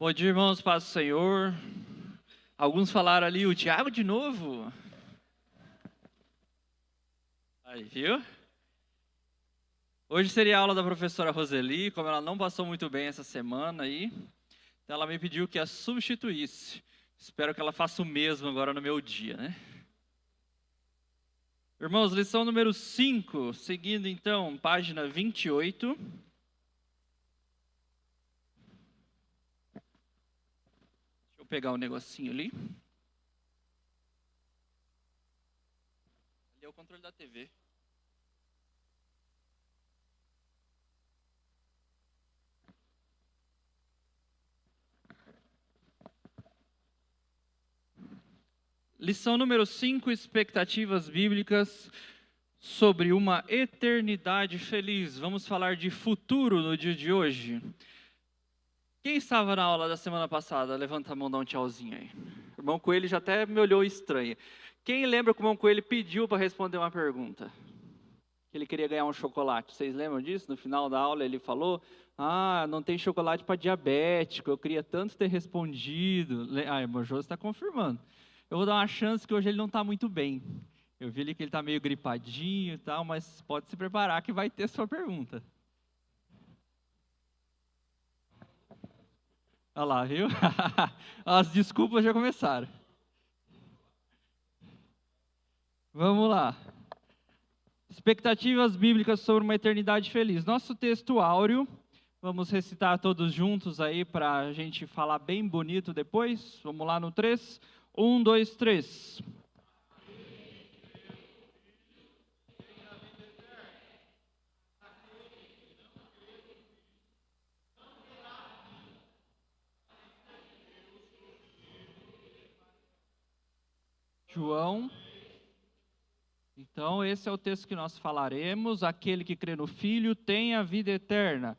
Bom dia, irmãos, paz do Senhor. Alguns falaram ali, o diabo de novo. Aí, viu? Hoje seria a aula da professora Roseli, como ela não passou muito bem essa semana aí, então ela me pediu que a substituísse. Espero que ela faça o mesmo agora no meu dia, né? Irmãos, lição número 5, seguindo então, página 28. Deixa eu pegar um negocinho ali. Ali é o controle da TV. Lição número 5, expectativas bíblicas sobre uma eternidade feliz. Vamos falar de futuro no dia de hoje. Quem estava na aula da semana passada? Levanta a mão, dá um tchauzinho aí. O irmão Coelho já até me olhou estranho. Quem lembra que o irmão Coelho pediu para responder uma pergunta? Que ele queria ganhar um chocolate. Vocês lembram disso? No final da aula ele falou: não tem chocolate para diabético. Eu queria tanto ter respondido. Irmão Jô está confirmando. Eu vou dar uma chance que hoje ele não está muito bem. Eu vi ali que ele está meio gripadinho e tal, mas pode se preparar que vai ter sua pergunta. Olha lá, viu? As desculpas já começaram. Vamos lá. Expectativas bíblicas sobre uma eternidade feliz. Nosso texto áureo, vamos recitar todos juntos aí para a gente falar bem bonito depois. Vamos lá no 3. 1, 2, 3. João. Então, esse é o texto que nós falaremos. Aquele que crê no Filho tem a vida eterna.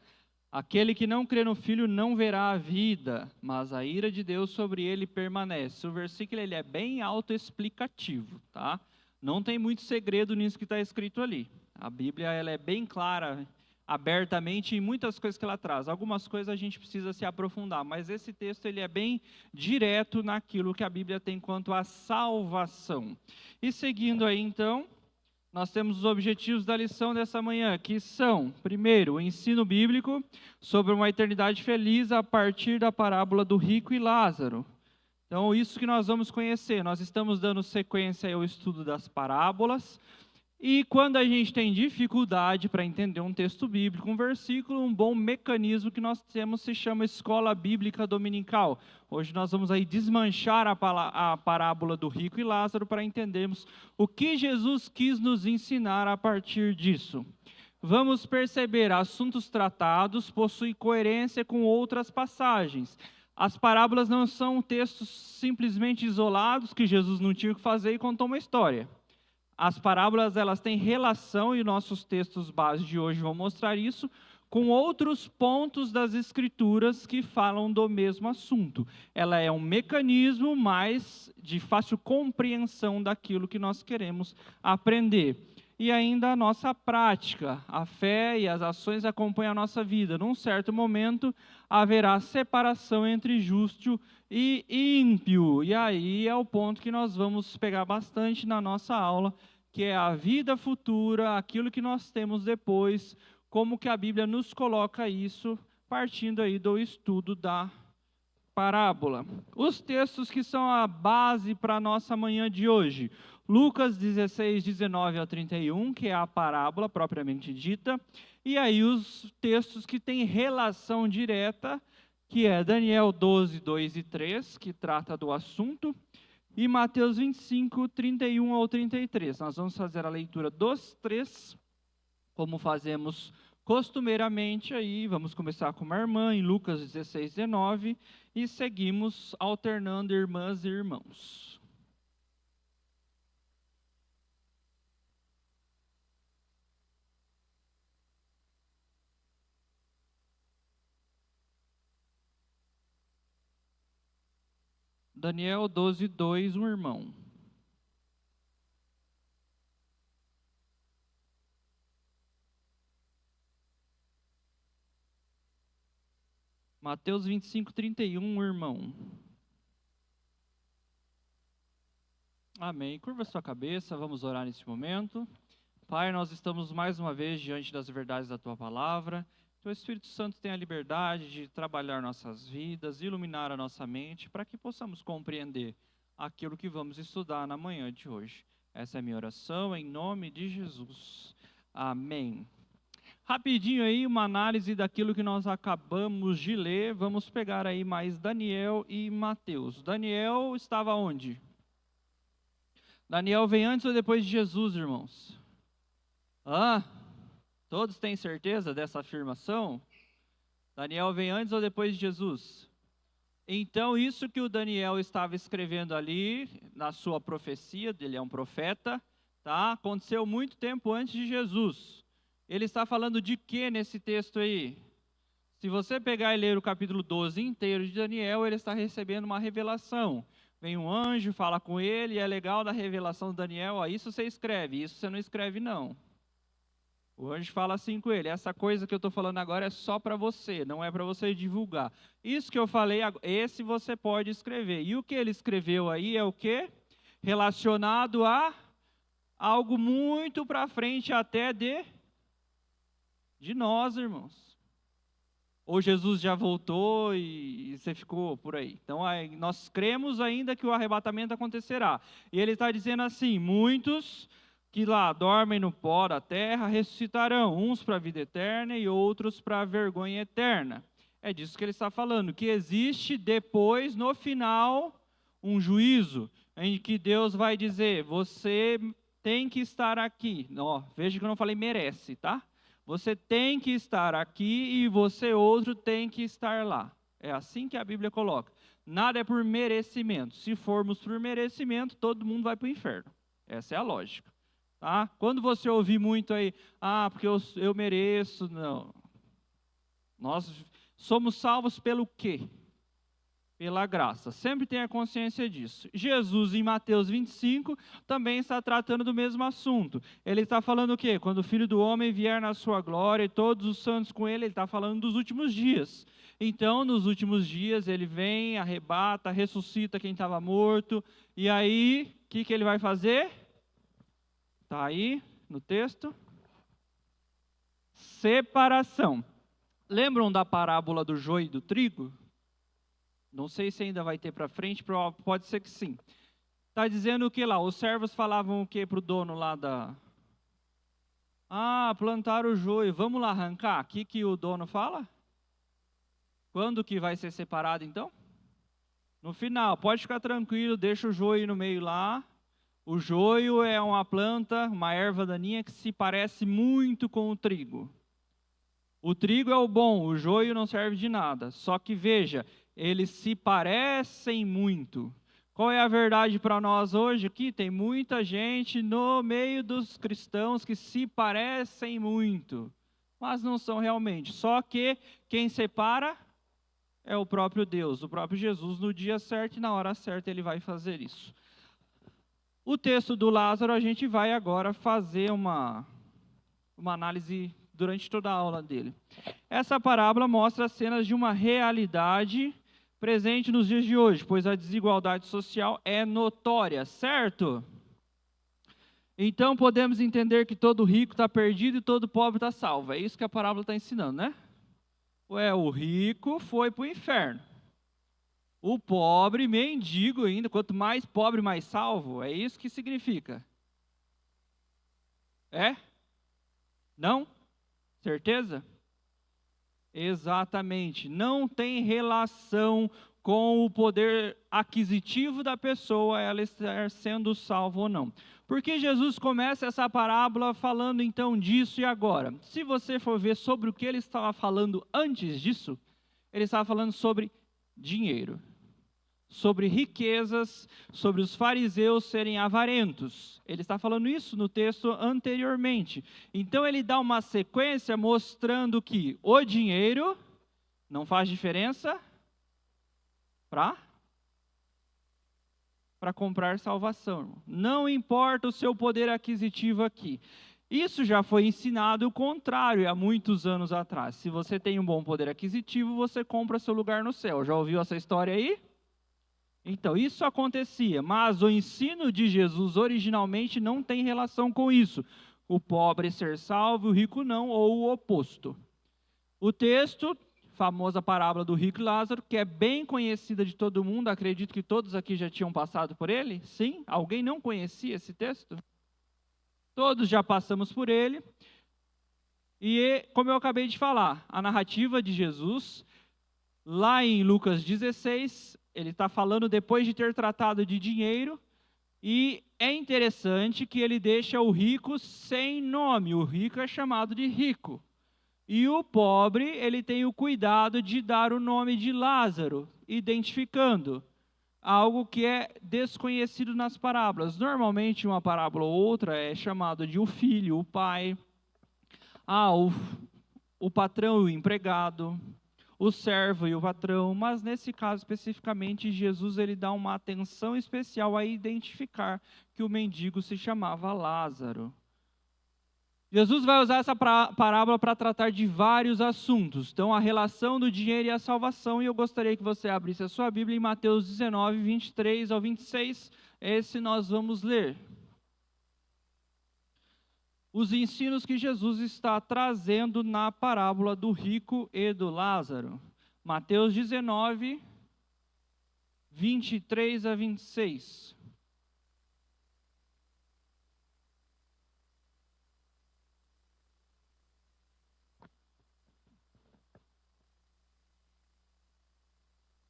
Aquele que não crê no Filho não verá a vida, mas a ira de Deus sobre ele permanece. O versículo ele é bem autoexplicativo, tá? Não tem muito segredo nisso que está escrito ali. A Bíblia ela é bem clara, abertamente, em muitas coisas que ela traz. Algumas coisas a gente precisa se aprofundar, mas esse texto ele é bem direto naquilo que a Bíblia tem quanto à salvação. E seguindo aí então, nós temos os objetivos da lição dessa manhã, que são, primeiro, o ensino bíblico sobre uma eternidade feliz a partir da parábola do rico e Lázaro. Então, isso que nós vamos conhecer. Nós estamos dando sequência ao estudo das parábolas. E quando a gente tem dificuldade para entender um texto bíblico, um versículo, um bom mecanismo que nós temos se chama Escola Bíblica Dominical. Hoje nós vamos aí desmanchar a parábola do rico e Lázaro para entendermos o que Jesus quis nos ensinar a partir disso. Vamos perceber, assuntos tratados possuem coerência com outras passagens. As parábolas não são textos simplesmente isolados que Jesus não tinha o que fazer e contou uma história. As parábolas elas têm relação, e nossos textos base de hoje vão mostrar isso, com outros pontos das Escrituras que falam do mesmo assunto. Ela é um mecanismo mais de fácil compreensão daquilo que nós queremos aprender. E ainda a nossa prática, a fé e as ações acompanham a nossa vida. Num certo momento, haverá separação entre justo e ímpio. E aí é o ponto que nós vamos pegar bastante na nossa aula, que é a vida futura, aquilo que nós temos depois, como que a Bíblia nos coloca isso, partindo aí do estudo da parábola. Os textos que são a base para a nossa manhã de hoje. Lucas 16, 19 a 31, que é a parábola propriamente dita. E aí os textos que têm relação direta, que é Daniel 12, 2 e 3, que trata do assunto. E Mateus 25, 31 ao 33. Nós vamos fazer a leitura dos três, como fazemos costumeiramente aí. Vamos começar com uma irmã em Lucas 16, 19 e seguimos alternando irmãs e irmãos. Daniel 12, 2, um irmão. Mateus 25, 31, irmão. Amém. Curva sua cabeça, vamos orar nesse momento. Pai, nós estamos mais uma vez diante das verdades da Tua Palavra. Que o Espírito Santo tenha a liberdade de trabalhar nossas vidas, iluminar a nossa mente, para que possamos compreender aquilo que vamos estudar na manhã de hoje. Essa é a minha oração, em nome de Jesus. Amém. Rapidinho aí, uma análise daquilo que nós acabamos de ler. Vamos pegar aí mais Daniel e Mateus. Daniel estava onde? Daniel vem antes ou depois de Jesus, irmãos? Todos têm certeza dessa afirmação? Daniel vem antes ou depois de Jesus? Então, isso que o Daniel estava escrevendo ali, na sua profecia, ele é um profeta, tá? Aconteceu muito tempo antes de Jesus. Ele está falando de quê nesse texto aí? Se você pegar e ler o capítulo 12 inteiro de Daniel, ele está recebendo uma revelação. Vem um anjo, fala com ele, e é legal da revelação de Daniel, ó, isso você escreve, isso você não escreve não. O anjo fala assim com ele, essa coisa que eu estou falando agora é só para você, não é para você divulgar. Isso que eu falei, esse você pode escrever. E o que ele escreveu aí é o quê? Relacionado a algo muito para frente até de nós, irmãos. Ou Jesus já voltou e você ficou por aí. Então, nós cremos ainda que o arrebatamento acontecerá. E ele está dizendo assim, muitos que lá dormem no pó da terra ressuscitarão, uns para a vida eterna e outros para a vergonha eterna. É disso que ele está falando, que existe depois, no final, um juízo, em que Deus vai dizer, você tem que estar aqui. Veja que eu não falei merece, tá? Você tem que estar aqui e você outro tem que estar lá. É assim que a Bíblia coloca. Nada é por merecimento. Se formos por merecimento, todo mundo vai para o inferno. Essa é a lógica. Tá? Quando você ouvir muito aí, porque eu mereço, não. Nós somos salvos pelo quê? Pela graça. Sempre tenha consciência disso. Jesus, em Mateus 25, também está tratando do mesmo assunto. Ele está falando o quê? Quando o Filho do Homem vier na sua glória e todos os santos com ele está falando dos últimos dias. Então, nos últimos dias, ele vem, arrebata, ressuscita quem estava morto. E aí, o que ele vai fazer? Está aí no texto. Separação. Lembram da parábola do joio e do trigo? Não sei se ainda vai ter para frente, pode ser que sim. Está dizendo o que lá? Os servos falavam o que para o dono lá da... plantaram o joio, vamos lá arrancar. O que o dono fala? Quando que vai ser separado então? No final, pode ficar tranquilo, deixa o joio no meio lá. O joio é uma planta, uma erva daninha que se parece muito com o trigo. O trigo é o bom, o joio não serve de nada. Só que veja, eles se parecem muito. Qual é a verdade para nós hoje aqui? Tem muita gente no meio dos cristãos que se parecem muito, mas não são realmente. Só que quem separa é o próprio Deus, o próprio Jesus. No dia certo e na hora certa ele vai fazer isso. O texto do Lázaro a gente vai agora fazer uma análise durante toda a aula dele. Essa parábola mostra cenas de uma realidade presente nos dias de hoje, pois a desigualdade social é notória, certo? Então podemos entender que todo rico está perdido e todo pobre está salvo. É isso que a parábola está ensinando, né? O rico foi para o inferno. O pobre, mendigo ainda, quanto mais pobre, mais salvo. É isso que significa. É? Não? Certeza? Exatamente. Não tem relação com o poder aquisitivo da pessoa, ela estar sendo salva ou não. Porque Jesus começa essa parábola falando então disso e agora. Se você for ver sobre o que ele estava falando antes disso, ele estava falando sobre dinheiro, sobre riquezas, sobre os fariseus serem avarentos. Ele está falando isso no texto anteriormente. Então ele dá uma sequência mostrando que o dinheiro não faz diferença para comprar salvação. Não importa o seu poder aquisitivo aqui. Isso já foi ensinado o contrário há muitos anos atrás. Se você tem um bom poder aquisitivo, você compra seu lugar no céu. Já ouviu essa história aí? Então, isso acontecia, mas o ensino de Jesus originalmente não tem relação com isso. O pobre ser salvo, o rico não, ou o oposto. O texto, famosa parábola do rico e Lázaro, que é bem conhecida de todo mundo, acredito que todos aqui já tinham passado por ele. Sim? Alguém não conhecia esse texto? Todos já passamos por ele. E, como eu acabei de falar, a narrativa de Jesus, lá em Lucas 16, ele está falando depois de ter tratado de dinheiro, e é interessante que ele deixa o rico sem nome. O rico é chamado de rico. E o pobre, ele tem o cuidado de dar o nome de Lázaro, identificando algo que é desconhecido nas parábolas. Normalmente, uma parábola ou outra é chamado de o filho, o pai, o patrão e o empregado, o servo e o patrão, mas nesse caso especificamente, Jesus ele dá uma atenção especial a identificar que o mendigo se chamava Lázaro. Jesus vai usar essa parábola para tratar de vários assuntos. Então, a relação do dinheiro e a salvação, e eu gostaria que você abrisse a sua Bíblia em Mateus 19, 23 ao 26, esse nós vamos ler. Os ensinos que Jesus está trazendo na parábola do rico e do Lázaro. Mateus 19, 23 a 26.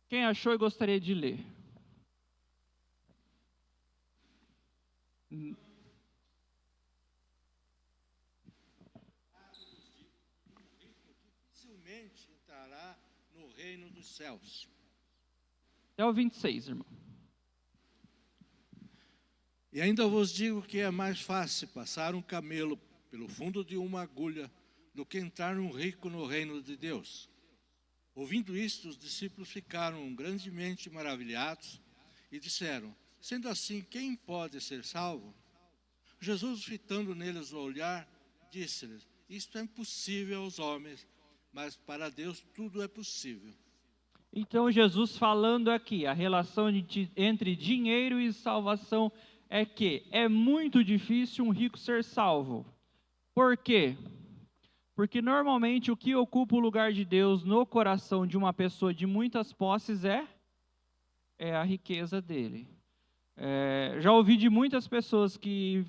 Quem achou e gostaria de ler? Dificilmente entrará no reino dos céus. Até o 26, irmão. E ainda vos digo que é mais fácil passar um camelo pelo fundo de uma agulha do que entrar um rico no reino de Deus. Ouvindo isto, os discípulos ficaram grandemente maravilhados e disseram: sendo assim, quem pode ser salvo? Jesus, fitando neles o olhar, disse-lhes: isto é impossível aos homens, mas para Deus tudo é possível. Então, Jesus falando aqui, a relação entre dinheiro e salvação é que é muito difícil um rico ser salvo. Por quê? Porque normalmente o que ocupa o lugar de Deus no coração de uma pessoa de muitas posses é a riqueza dele. Já ouvi de muitas pessoas que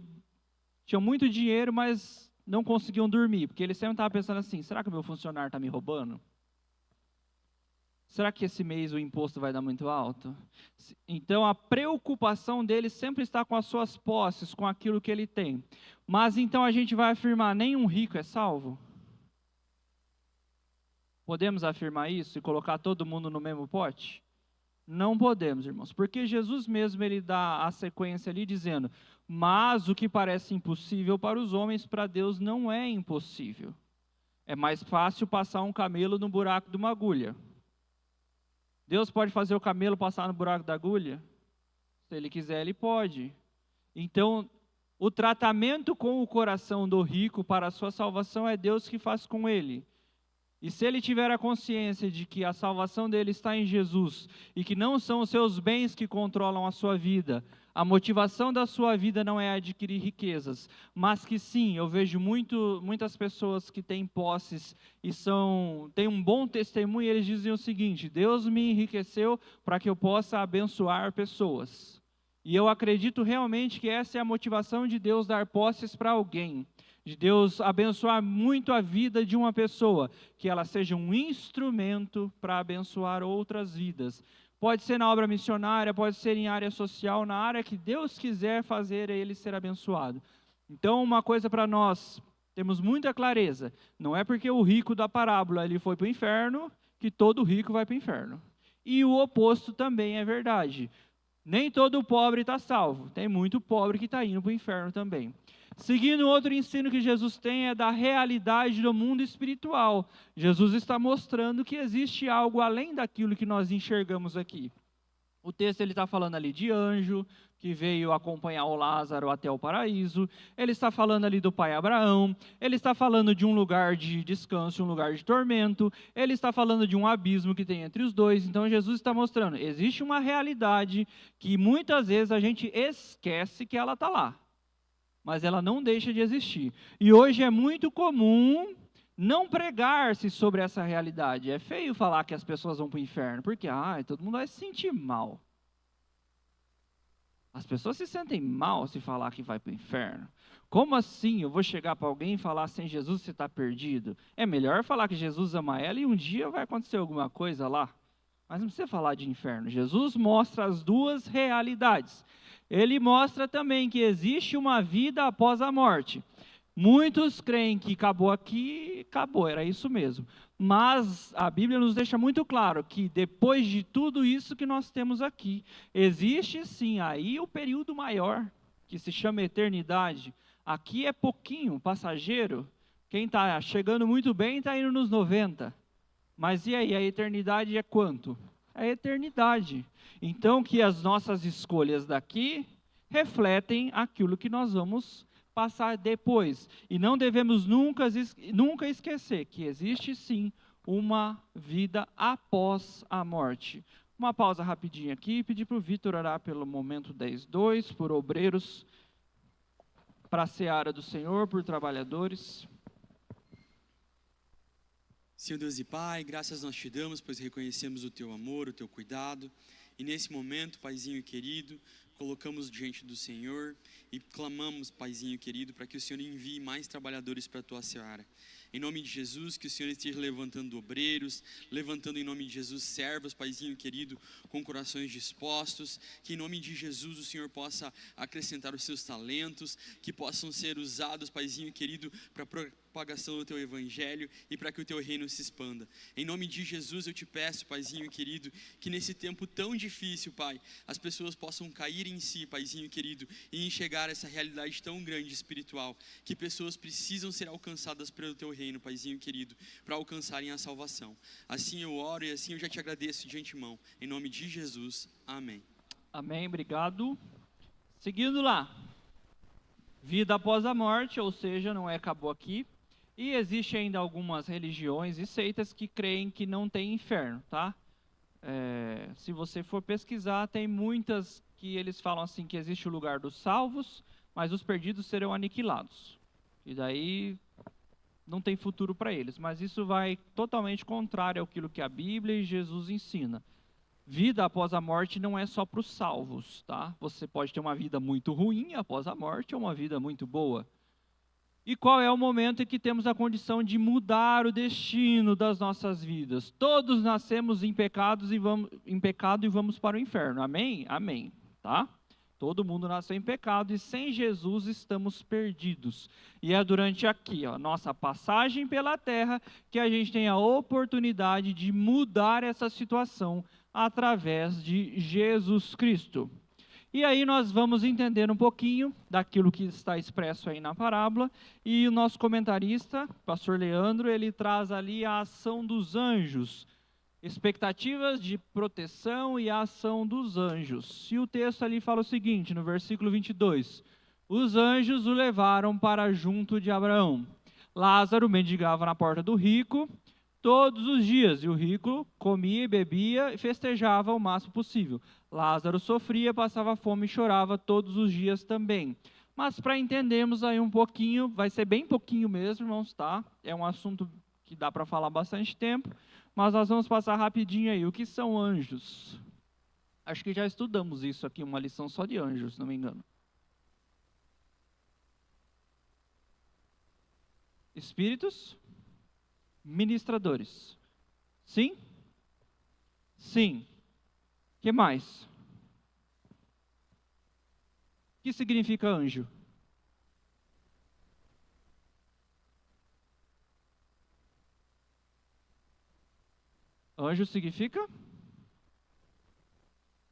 tinham muito dinheiro, mas não conseguiam dormir, porque ele sempre estava pensando assim: será que o meu funcionário está me roubando? Será que esse mês o imposto vai dar muito alto? Então a preocupação dele sempre está com as suas posses, com aquilo que ele tem. Mas então a gente vai afirmar: nenhum rico é salvo? Podemos afirmar isso e colocar todo mundo no mesmo pote? Não podemos, irmãos, porque Jesus mesmo ele dá a sequência ali dizendo: mas o que parece impossível para os homens, para Deus não é impossível. É mais fácil passar um camelo no buraco de uma agulha. Deus pode fazer o camelo passar no buraco da agulha? Se ele quiser, ele pode. Então, o tratamento com o coração do rico para a sua salvação é Deus que faz com ele. E se ele tiver a consciência de que a salvação dele está em Jesus e que não são os seus bens que controlam a sua vida, a motivação da sua vida não é adquirir riquezas, mas que sim, eu vejo muitas pessoas que têm posses e têm um bom testemunho, e eles dizem o seguinte: Deus me enriqueceu para que eu possa abençoar pessoas. E eu acredito realmente que essa é a motivação de Deus dar posses para alguém. De Deus abençoar muito a vida de uma pessoa, que ela seja um instrumento para abençoar outras vidas. Pode ser na obra missionária, pode ser em área social, na área que Deus quiser fazer ele ser abençoado. Então, uma coisa para nós, temos muita clareza: não é porque o rico da parábola ele foi para o inferno, que todo rico vai para o inferno. E o oposto também é verdade. Nem todo pobre está salvo, tem muito pobre que está indo para o inferno também. Seguindo, outro ensino que Jesus tem é da realidade do mundo espiritual. Jesus está mostrando que existe algo além daquilo que nós enxergamos aqui. O texto ele está falando ali de anjo, que veio acompanhar o Lázaro até o paraíso. Ele está falando ali do pai Abraão. Ele está falando de um lugar de descanso, um lugar de tormento. Ele está falando de um abismo que tem entre os dois. Então Jesus está mostrando, existe uma realidade que muitas vezes a gente esquece que ela está lá, mas ela não deixa de existir. E hoje é muito comum não pregar-se sobre essa realidade. É feio falar que as pessoas vão para o inferno, porque todo mundo vai se sentir mal. As pessoas se sentem mal se falar que vai para o inferno. Como assim eu vou chegar para alguém e falar sem Jesus você está perdido? É melhor falar que Jesus ama ela e um dia vai acontecer alguma coisa lá. Mas não precisa falar de inferno. Jesus mostra as duas realidades. Ele mostra também que existe uma vida após a morte. Muitos creem que acabou aqui, acabou, era isso mesmo. Mas a Bíblia nos deixa muito claro que depois de tudo isso que nós temos aqui, existe sim aí o período maior, que se chama eternidade. Aqui é pouquinho, passageiro. Quem está chegando muito bem está indo nos 90. Mas e aí, a eternidade é quanto? É a eternidade. Então que as nossas escolhas daqui refletem aquilo que nós vamos passar depois. E não devemos nunca esquecer que existe sim uma vida após a morte. Uma pausa rapidinha aqui, pedir para o Vitor orar pelo momento 10.2, por obreiros, para a seara do Senhor, por trabalhadores. Senhor Deus e Pai, graças nós te damos, pois reconhecemos o teu amor, o teu cuidado. E nesse momento, Paizinho querido, colocamos diante do Senhor e clamamos, Paizinho querido, para que o Senhor envie mais trabalhadores para a tua seara. Em nome de Jesus, que o Senhor esteja levantando obreiros, levantando em nome de Jesus servos, Paizinho querido, com corações dispostos, que em nome de Jesus o Senhor possa acrescentar os seus talentos, que possam ser usados, Paizinho querido, para propagação do teu evangelho e para que o teu reino se expanda. Em nome de Jesus eu te peço, Paizinho querido, que nesse tempo tão difícil, Pai, as pessoas possam cair em si, Paizinho querido, e enxergar essa realidade tão grande espiritual, que pessoas precisam ser alcançadas pelo teu reino, Paizinho querido, para alcançarem a salvação. Assim eu oro e assim eu já te agradeço de antemão. Em nome de Jesus, amém. Amém, obrigado. Seguindo lá, vida após a morte, ou seja, não acabou aqui. E existe ainda algumas religiões e seitas que creem que não tem inferno, tá? Se você for pesquisar, tem muitas que eles falam assim que existe o lugar dos salvos, mas os perdidos serão aniquilados. E daí não tem futuro para eles. Mas isso vai totalmente contrário àquilo que a Bíblia e Jesus ensina. Vida após a morte não é só para os salvos, tá? Você pode ter uma vida muito ruim após a morte ou uma vida muito boa. E qual é o momento em que temos a condição de mudar o destino das nossas vidas? Todos nascemos em pecado e vamos para o inferno. Amém? Amém. Tá? Todo mundo nasceu em pecado e sem Jesus estamos perdidos. E é durante aqui, nossa passagem pela terra, que a gente tem a oportunidade de mudar essa situação através de Jesus Cristo. E aí nós vamos entender um pouquinho daquilo que está expresso aí na parábola, e o nosso comentarista, pastor Leandro, ele traz ali a ação dos anjos, expectativas de proteção e a ação dos anjos. E o texto ali fala o seguinte, no versículo 22, os anjos o levaram para junto de Abraão. Lázaro mendigava na porta do rico todos os dias, e o rico comia e bebia e festejava o máximo possível. Lázaro sofria, passava fome e chorava todos os dias também. Mas para entendermos aí um pouquinho, vai ser bem pouquinho mesmo, irmãos, tá? É um assunto que dá para falar bastante tempo, mas nós vamos passar rapidinho aí. O que são anjos? Acho que já estudamos isso aqui, uma lição só de anjos, se não me engano. Espíritos ministradores. Sim? Sim. O que mais? O que significa anjo? Anjo significa?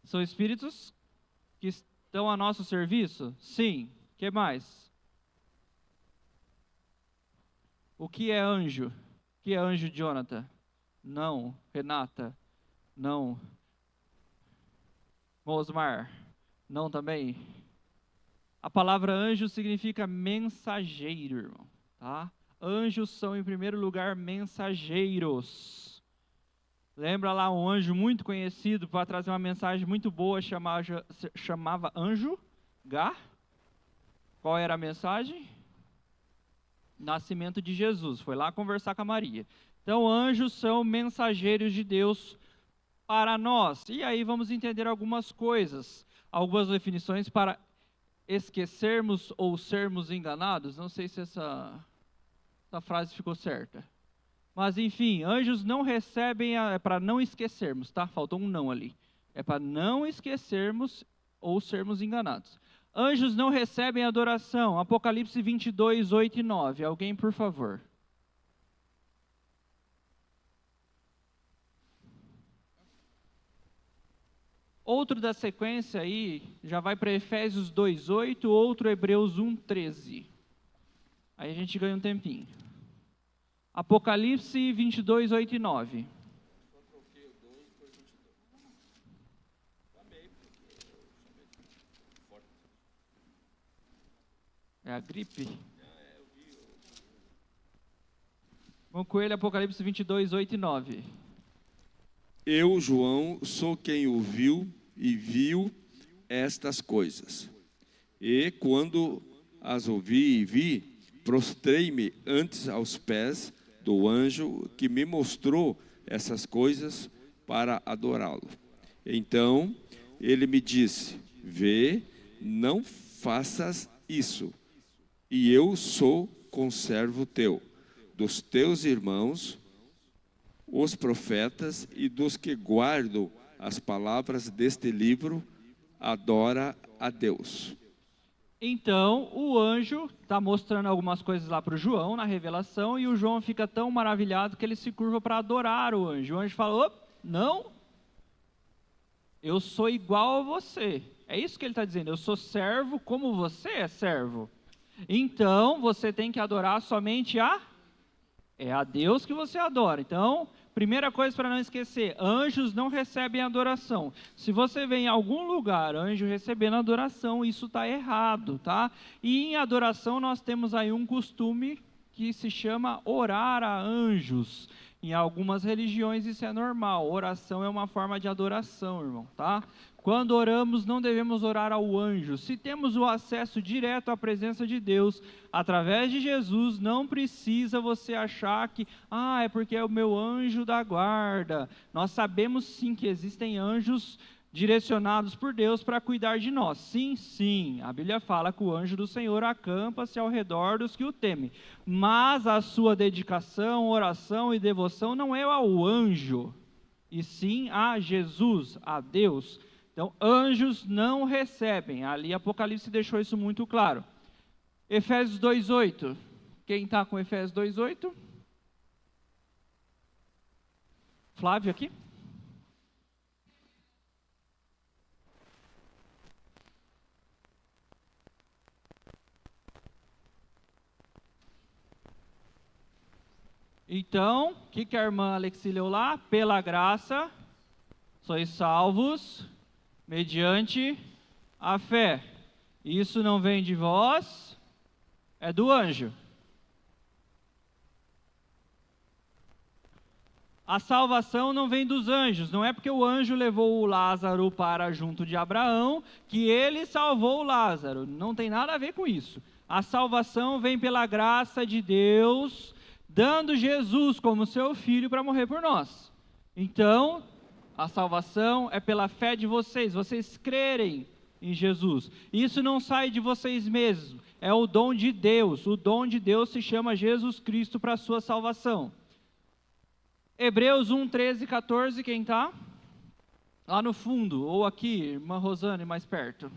São espíritos que estão a nosso serviço? Sim. O que mais? O que é anjo? O que é anjo, Jonathan? Não. Renata? Não. Mosmar, não também? A palavra anjo significa mensageiro, irmão, tá? Anjos são, em primeiro lugar, mensageiros. Lembra lá um anjo muito conhecido para trazer uma mensagem muito boa, chamava Anjo Gá? Qual era a mensagem? Nascimento de Jesus. Foi lá conversar com a Maria. Então, anjos são mensageiros de Deus para nós. E aí vamos entender algumas coisas, algumas definições para esquecermos ou sermos enganados. Não sei se essa frase ficou certa. Mas, enfim, anjos não recebem, é para não esquecermos, tá? Faltou um não ali. É para não esquecermos ou sermos enganados. Anjos não recebem adoração. Apocalipse 22, 8 e 9. Alguém, por favor. Outro da sequência aí, já vai para Efésios 2, 8, outro Hebreus 1, 13. Aí a gente ganha um tempinho. Apocalipse 22, 8 e 9. É a gripe? Vamos com ele, Apocalipse 22, 8 e 9. Eu, João, sou quem ouviu e viu estas coisas. E quando as ouvi e vi, prostrei-me antes aos pés do anjo que me mostrou essas coisas para adorá-lo. Então ele me disse: vê, não faças isso. E eu sou conservo teu, dos teus irmãos, os profetas, e dos que guardam as palavras deste livro, adora a Deus. Então, o anjo está mostrando algumas coisas lá para o João, na revelação, e o João fica tão maravilhado que ele se curva para adorar o anjo. O anjo fala: não, eu sou igual a você. É isso que ele está dizendo, eu sou servo como você é servo. Então, você tem que adorar somente é a Deus que você adora. Então, primeira coisa para não esquecer, anjos não recebem adoração. Se você vê em algum lugar anjo recebendo adoração, isso está errado, tá? E em adoração nós temos aí um costume que se chama orar a anjos. Em algumas religiões isso é normal, oração é uma forma de adoração, irmão, tá? Quando oramos, não devemos orar ao anjo. Se temos o acesso direto à presença de Deus, através de Jesus, não precisa você achar que, é porque é o meu anjo da guarda. Nós sabemos sim que existem anjos direcionados por Deus para cuidar de nós. Sim, sim, a Bíblia fala que o anjo do Senhor acampa-se ao redor dos que o temem. Mas a sua dedicação, oração e devoção não é ao anjo, e sim a Jesus, a Deus. Então, anjos não recebem. Ali Apocalipse deixou isso muito claro. Efésios 2:8. Quem está com Efésios 2:8? Flávio aqui? Então, o que a irmã Alexi leu lá? Pela graça, sois salvos mediante a fé. Isso não vem de vós, é do anjo. A salvação não vem dos anjos, não é porque o anjo levou o Lázaro para junto de Abraão que ele salvou o Lázaro, não tem nada a ver com isso. A salvação vem pela graça de Deus, dando Jesus como seu filho para morrer por nós. Então, a salvação é pela fé de vocês crerem em Jesus. Isso não sai de vocês mesmos, é o dom de Deus. O dom de Deus se chama Jesus Cristo para a sua salvação. Hebreus 1, 13 e 14, quem está? Lá no fundo, ou aqui, irmã Rosane, mais perto.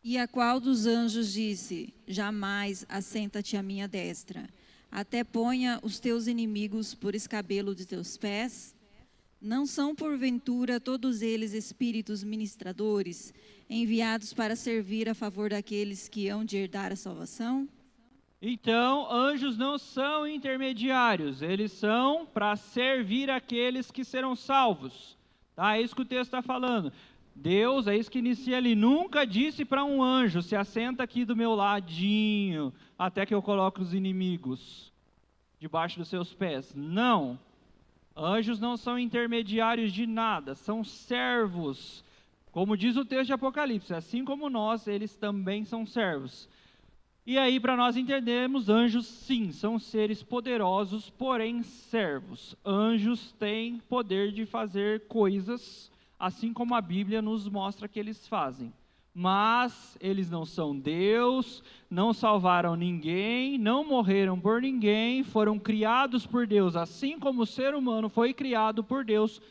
E a qual dos anjos disse: jamais assenta-te à minha destra, até ponha os teus inimigos por escabelo de teus pés? Não são porventura todos eles espíritos ministradores, enviados para servir a favor daqueles que hão de herdar a salvação? Então, anjos não são intermediários, eles são para servir aqueles que serão salvos. Tá? É isso que o texto está falando. Deus, é isso que inicia ali, nunca disse para um anjo, se assenta aqui do meu ladinho, até que eu coloque os inimigos debaixo dos seus pés. Não. Anjos não são intermediários de nada, são servos. Como diz o texto de Apocalipse, assim como nós, eles também são servos. E aí, para nós entendermos, anjos sim, são seres poderosos, porém servos. Anjos têm poder de fazer coisas, assim como a Bíblia nos mostra que eles fazem. Mas eles não são Deus, não salvaram ninguém, não morreram por ninguém, foram criados por Deus, assim como o ser humano foi criado por Deus.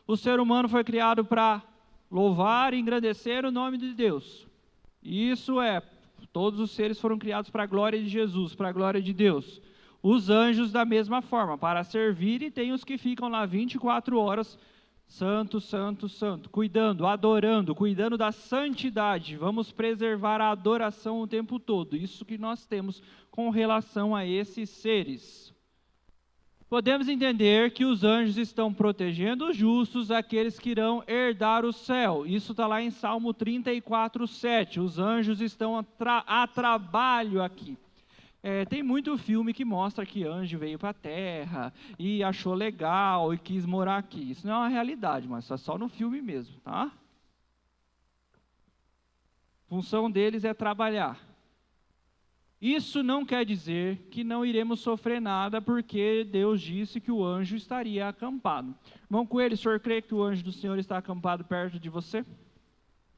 O ser humano foi criado para louvar e engrandecer o nome de Deus. Isso é, todos os seres foram criados para a glória de Jesus, para a glória de Deus. Os anjos da mesma forma, para servir, e tem os que ficam lá 24 horas, santo, santo, santo, cuidando, adorando, cuidando da santidade. Vamos preservar a adoração o tempo todo. Isso que nós temos com relação a esses seres. Podemos entender que os anjos estão protegendo os justos, aqueles que irão herdar o céu. Isso está lá em Salmo 34:7. Os anjos estão a trabalho aqui. Tem muito filme que mostra que anjo veio para a terra e achou legal e quis morar aqui. Isso não é uma realidade, mas é só no filme mesmo, tá? A função deles é trabalhar. Isso não quer dizer que não iremos sofrer nada, porque Deus disse que o anjo estaria acampado. Irmão Coelho, o senhor crê que o anjo do Senhor está acampado perto de você?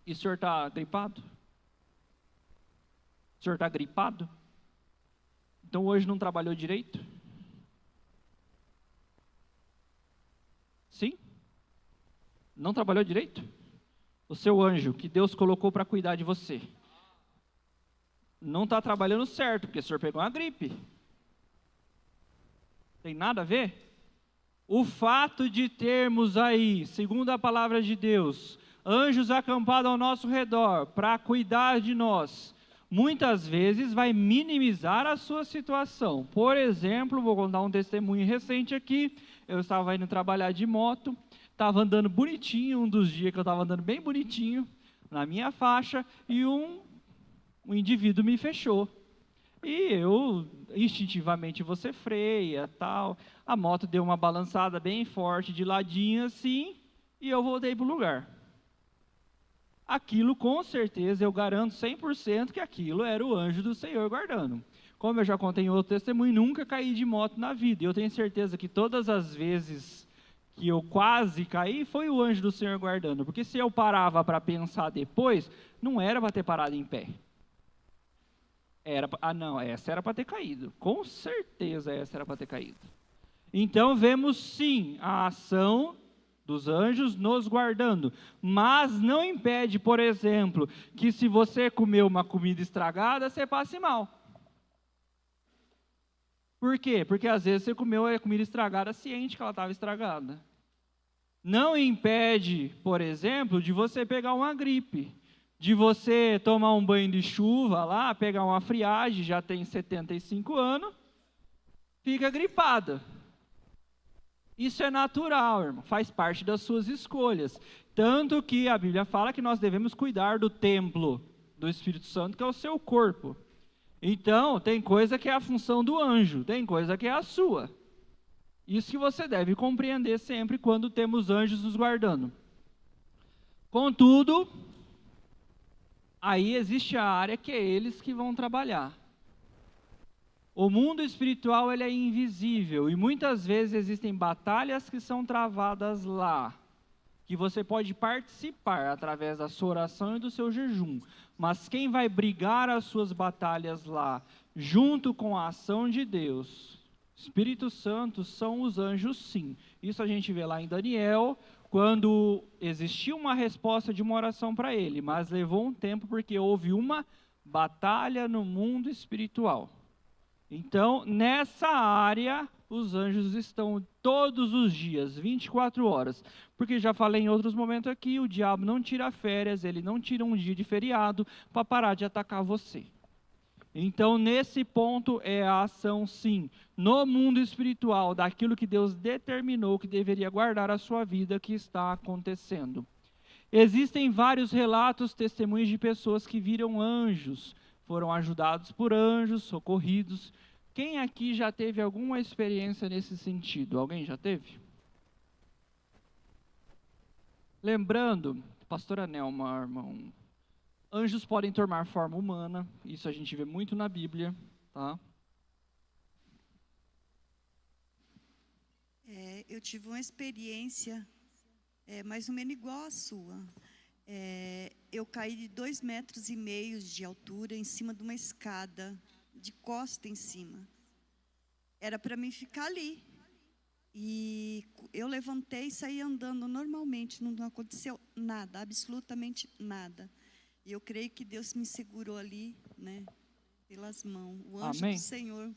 E o senhor está gripado? O senhor está gripado? Então hoje não trabalhou direito? Sim? Não trabalhou direito? O seu anjo, que Deus colocou para cuidar de você, não está trabalhando certo, porque o senhor pegou uma gripe. Tem nada a ver? O fato de termos aí, segundo a palavra de Deus, anjos acampados ao nosso redor para cuidar de nós, muitas vezes vai minimizar a sua situação. Por exemplo, vou contar um testemunho recente aqui. Eu estava indo trabalhar de moto, estava andando bonitinho, um dos dias que eu estava andando bem bonitinho, na minha faixa, e um indivíduo me fechou. E eu, instintivamente, você freia, tal. A moto deu uma balançada bem forte, de ladinho assim, e eu voltei para o lugar. Aquilo, com certeza, eu garanto 100% que aquilo era o anjo do Senhor guardando. Como eu já contei em outro testemunho, nunca caí de moto na vida. E eu tenho certeza que todas as vezes que eu quase caí, foi o anjo do Senhor guardando. Porque se eu parava para pensar depois, não era para ter parado em pé. Essa era para ter caído. Com certeza essa era para ter caído. Então vemos sim a ação dos anjos nos guardando, mas não impede, por exemplo, que se você comer uma comida estragada, você passe mal. Por quê? Porque às vezes você comeu a comida estragada ciente que ela estava estragada. Não impede, por exemplo, de você pegar uma gripe, de você tomar um banho de chuva lá, pegar uma friagem, já tem 75 anos, fica gripada. Isso é natural, irmão, faz parte das suas escolhas. Tanto que a Bíblia fala que nós devemos cuidar do templo do Espírito Santo, que é o seu corpo. Então, tem coisa que é a função do anjo, tem coisa que é a sua. Isso que você deve compreender sempre quando temos anjos nos guardando. Contudo, aí existe a área que é eles que vão trabalhar. O mundo espiritual ele é invisível e muitas vezes existem batalhas que são travadas lá, que você pode participar através da sua oração e do seu jejum. Mas quem vai brigar as suas batalhas lá, junto com a ação de Deus, Espírito Santo, são os anjos sim. Isso a gente vê lá em Daniel, quando existiu uma resposta de uma oração para ele, mas levou um tempo porque houve uma batalha no mundo espiritual. Então, nessa área, os anjos estão todos os dias, 24 horas. Porque já falei em outros momentos aqui, o diabo não tira férias, ele não tira um dia de feriado para parar de atacar você. Então, nesse ponto é a ação, sim, no mundo espiritual, daquilo que Deus determinou que deveria guardar a sua vida, que está acontecendo. Existem vários relatos, testemunhos de pessoas que viram anjos, foram ajudados por anjos, socorridos. Quem aqui já teve alguma experiência nesse sentido? Alguém já teve? Lembrando, pastora Nelma, irmão, anjos podem tomar forma humana, isso a gente vê muito na Bíblia, tá? Eu tive uma experiência mais ou menos igual à sua. Eu caí de 2,5 metros de altura em cima de uma escada, de costa em cima. Era para mim ficar ali. E eu levantei e saí andando normalmente, não aconteceu nada, absolutamente nada. E eu creio que Deus me segurou ali, né, pelas mãos. O anjo Amém. do Senhor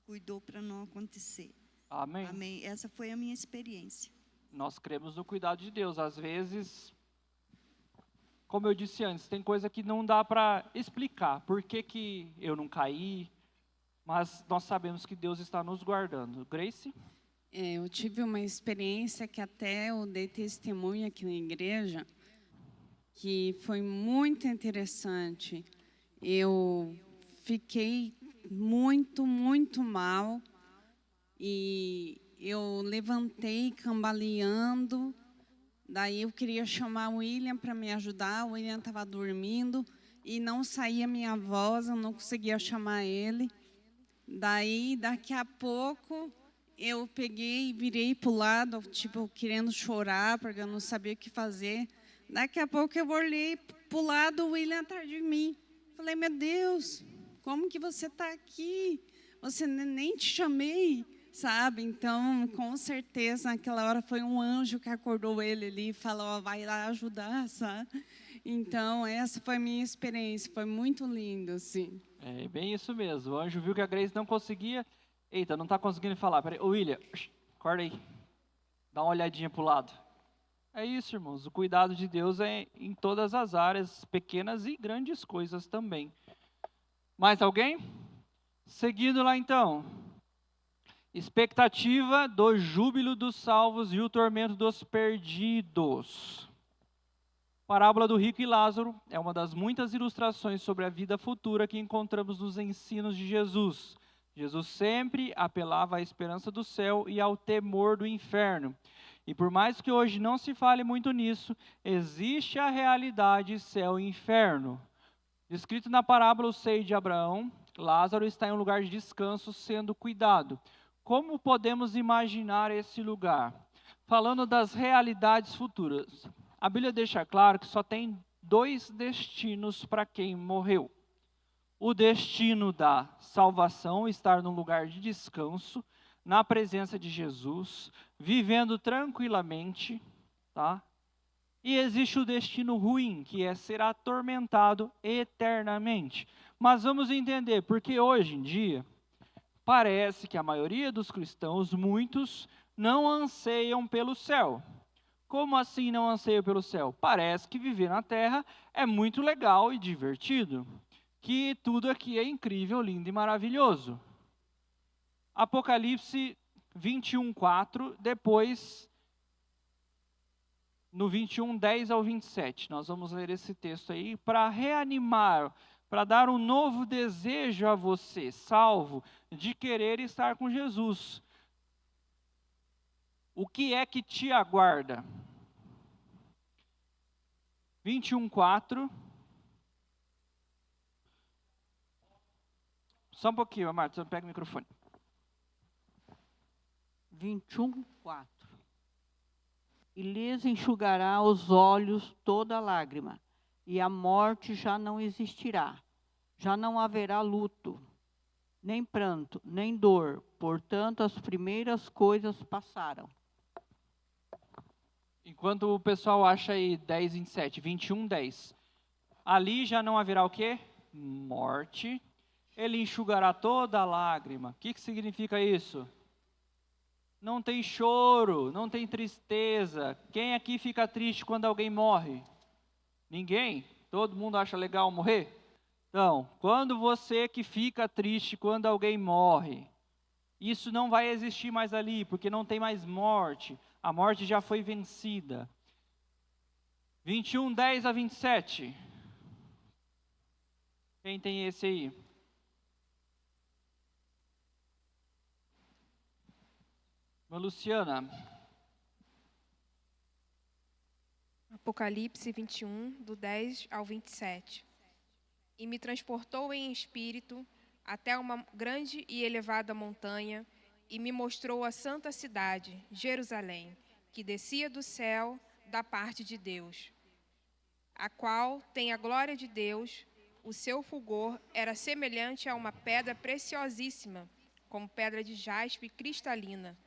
cuidou para não acontecer. Amém? Amém. Essa foi a minha experiência. Nós cremos no cuidado de Deus. Às vezes, como eu disse antes, tem coisa que não dá para explicar. Por que eu não caí? Mas nós sabemos que Deus está nos guardando. Grace? Eu tive uma experiência que até eu dei testemunho aqui na igreja, que foi muito interessante. Eu fiquei muito, muito mal e eu levantei cambaleando. Daí eu queria chamar o William para me ajudar, o William estava dormindo e não saía minha voz, eu não conseguia chamar ele. Daí, daqui a pouco, eu peguei e virei para o lado, tipo, querendo chorar, porque eu não sabia o que fazer. Daqui a pouco eu olhei para o lado, o William atrás de mim. Falei, meu Deus, como que você está aqui? Você nem te chamei, sabe? Então, com certeza, naquela hora foi um anjo que acordou ele ali e falou, vai lá ajudar, sabe? Então, essa foi a minha experiência, foi muito lindo, assim. É bem isso mesmo. O anjo viu que a Grace não conseguia. Eita, não está conseguindo falar. Peraí, ô William, acorda aí. Dá uma olhadinha para o lado. É isso, irmãos. O cuidado de Deus é em todas as áreas, pequenas e grandes coisas também. Mais alguém? Seguindo lá então. Expectativa do júbilo dos salvos e o tormento dos perdidos. Parábola do rico e Lázaro é uma das muitas ilustrações sobre a vida futura que encontramos nos ensinos de Jesus. Jesus sempre apelava à esperança do céu e ao temor do inferno. E por mais que hoje não se fale muito nisso, existe a realidade céu e inferno. Descrito na parábola o seio de Abraão, Lázaro está em um lugar de descanso sendo cuidado. Como podemos imaginar esse lugar? Falando das realidades futuras. A Bíblia deixa claro que só tem 2 destinos para quem morreu. O destino da salvação, estar num lugar de descanso, na presença de Jesus, vivendo tranquilamente, tá? E existe o destino ruim, que é ser atormentado eternamente. Mas vamos entender, porque hoje em dia, parece que a maioria dos cristãos, muitos, não anseiam pelo céu. Como assim não anseiam pelo céu? Parece que viver na terra é muito legal e divertido. Que tudo aqui é incrível, lindo e maravilhoso. Apocalipse 21:4, depois no 21:10 ao 27. Nós vamos ler esse texto aí para reanimar, para dar um novo desejo a você, salvo, de querer estar com Jesus. O que é que te aguarda? 21:4. Só um pouquinho, Marta, pega o microfone. 21:4. E lhes enxugará os olhos toda lágrima, e a morte já não existirá. Já não haverá luto, nem pranto, nem dor, portanto as primeiras coisas passaram. Enquanto o pessoal acha aí 10:27, 21:10. Ali já não haverá o quê? Morte. Ele enxugará toda a lágrima. O que significa isso? Não tem choro, não tem tristeza. Quem aqui fica triste quando alguém morre? Ninguém? Todo mundo acha legal morrer? Então, quando você que fica triste quando alguém morre, isso não vai existir mais ali, porque não tem mais morte. A morte já foi vencida. 21, 10 a 27. Quem tem esse aí? Luciana. Apocalipse 21, do 10 ao 27. E me transportou em espírito até uma grande e elevada montanha, e me mostrou a santa cidade, Jerusalém, que descia do céu da parte de Deus, a qual tem a glória de Deus. O seu fulgor era semelhante a uma pedra preciosíssima, como pedra de jaspe cristalina.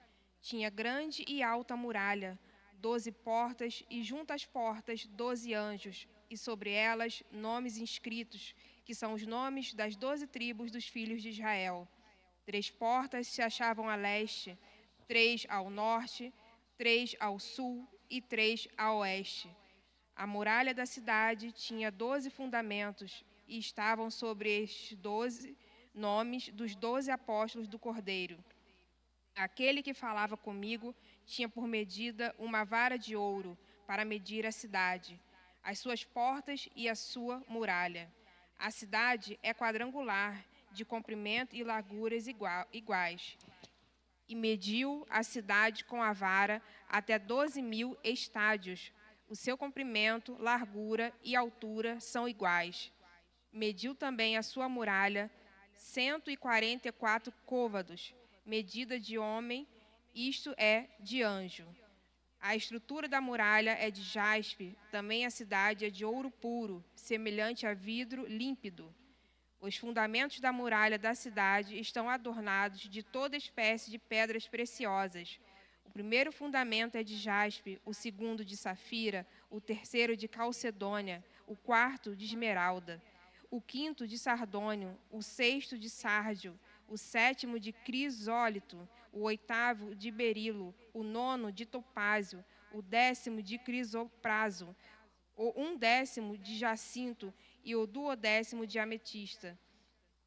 Tinha grande e alta muralha, 12 portas, e junto às portas 12 anjos, e sobre elas nomes inscritos, que são os nomes das 12 tribos dos filhos de Israel. 3 portas se achavam a leste, 3 ao norte, 3 ao sul e 3 a oeste. A muralha da cidade tinha 12 fundamentos, e estavam sobre estes 12 nomes dos 12 apóstolos do Cordeiro. Aquele que falava comigo tinha por medida uma vara de ouro para medir a cidade, as suas portas e a sua muralha. A cidade é quadrangular, de comprimento e larguras iguais. E mediu a cidade com a vara até 12.000 estádios. O seu comprimento, largura e altura são iguais. Mediu também a sua muralha, 144 côvados, medida de homem, isto é, de anjo. A estrutura da muralha é de jaspe, também a cidade é de ouro puro, semelhante a vidro límpido. Os fundamentos da muralha da cidade estão adornados de toda espécie de pedras preciosas. O primeiro fundamento é de jaspe, o segundo de safira, o terceiro de calcedônia, o quarto de esmeralda, o quinto de sardônio, o sexto de sárdio, o sétimo de crisólito, o oitavo de berilo, o nono de topázio, o 10º de crisopraso, o 1/10 de jacinto e o 12º de ametista.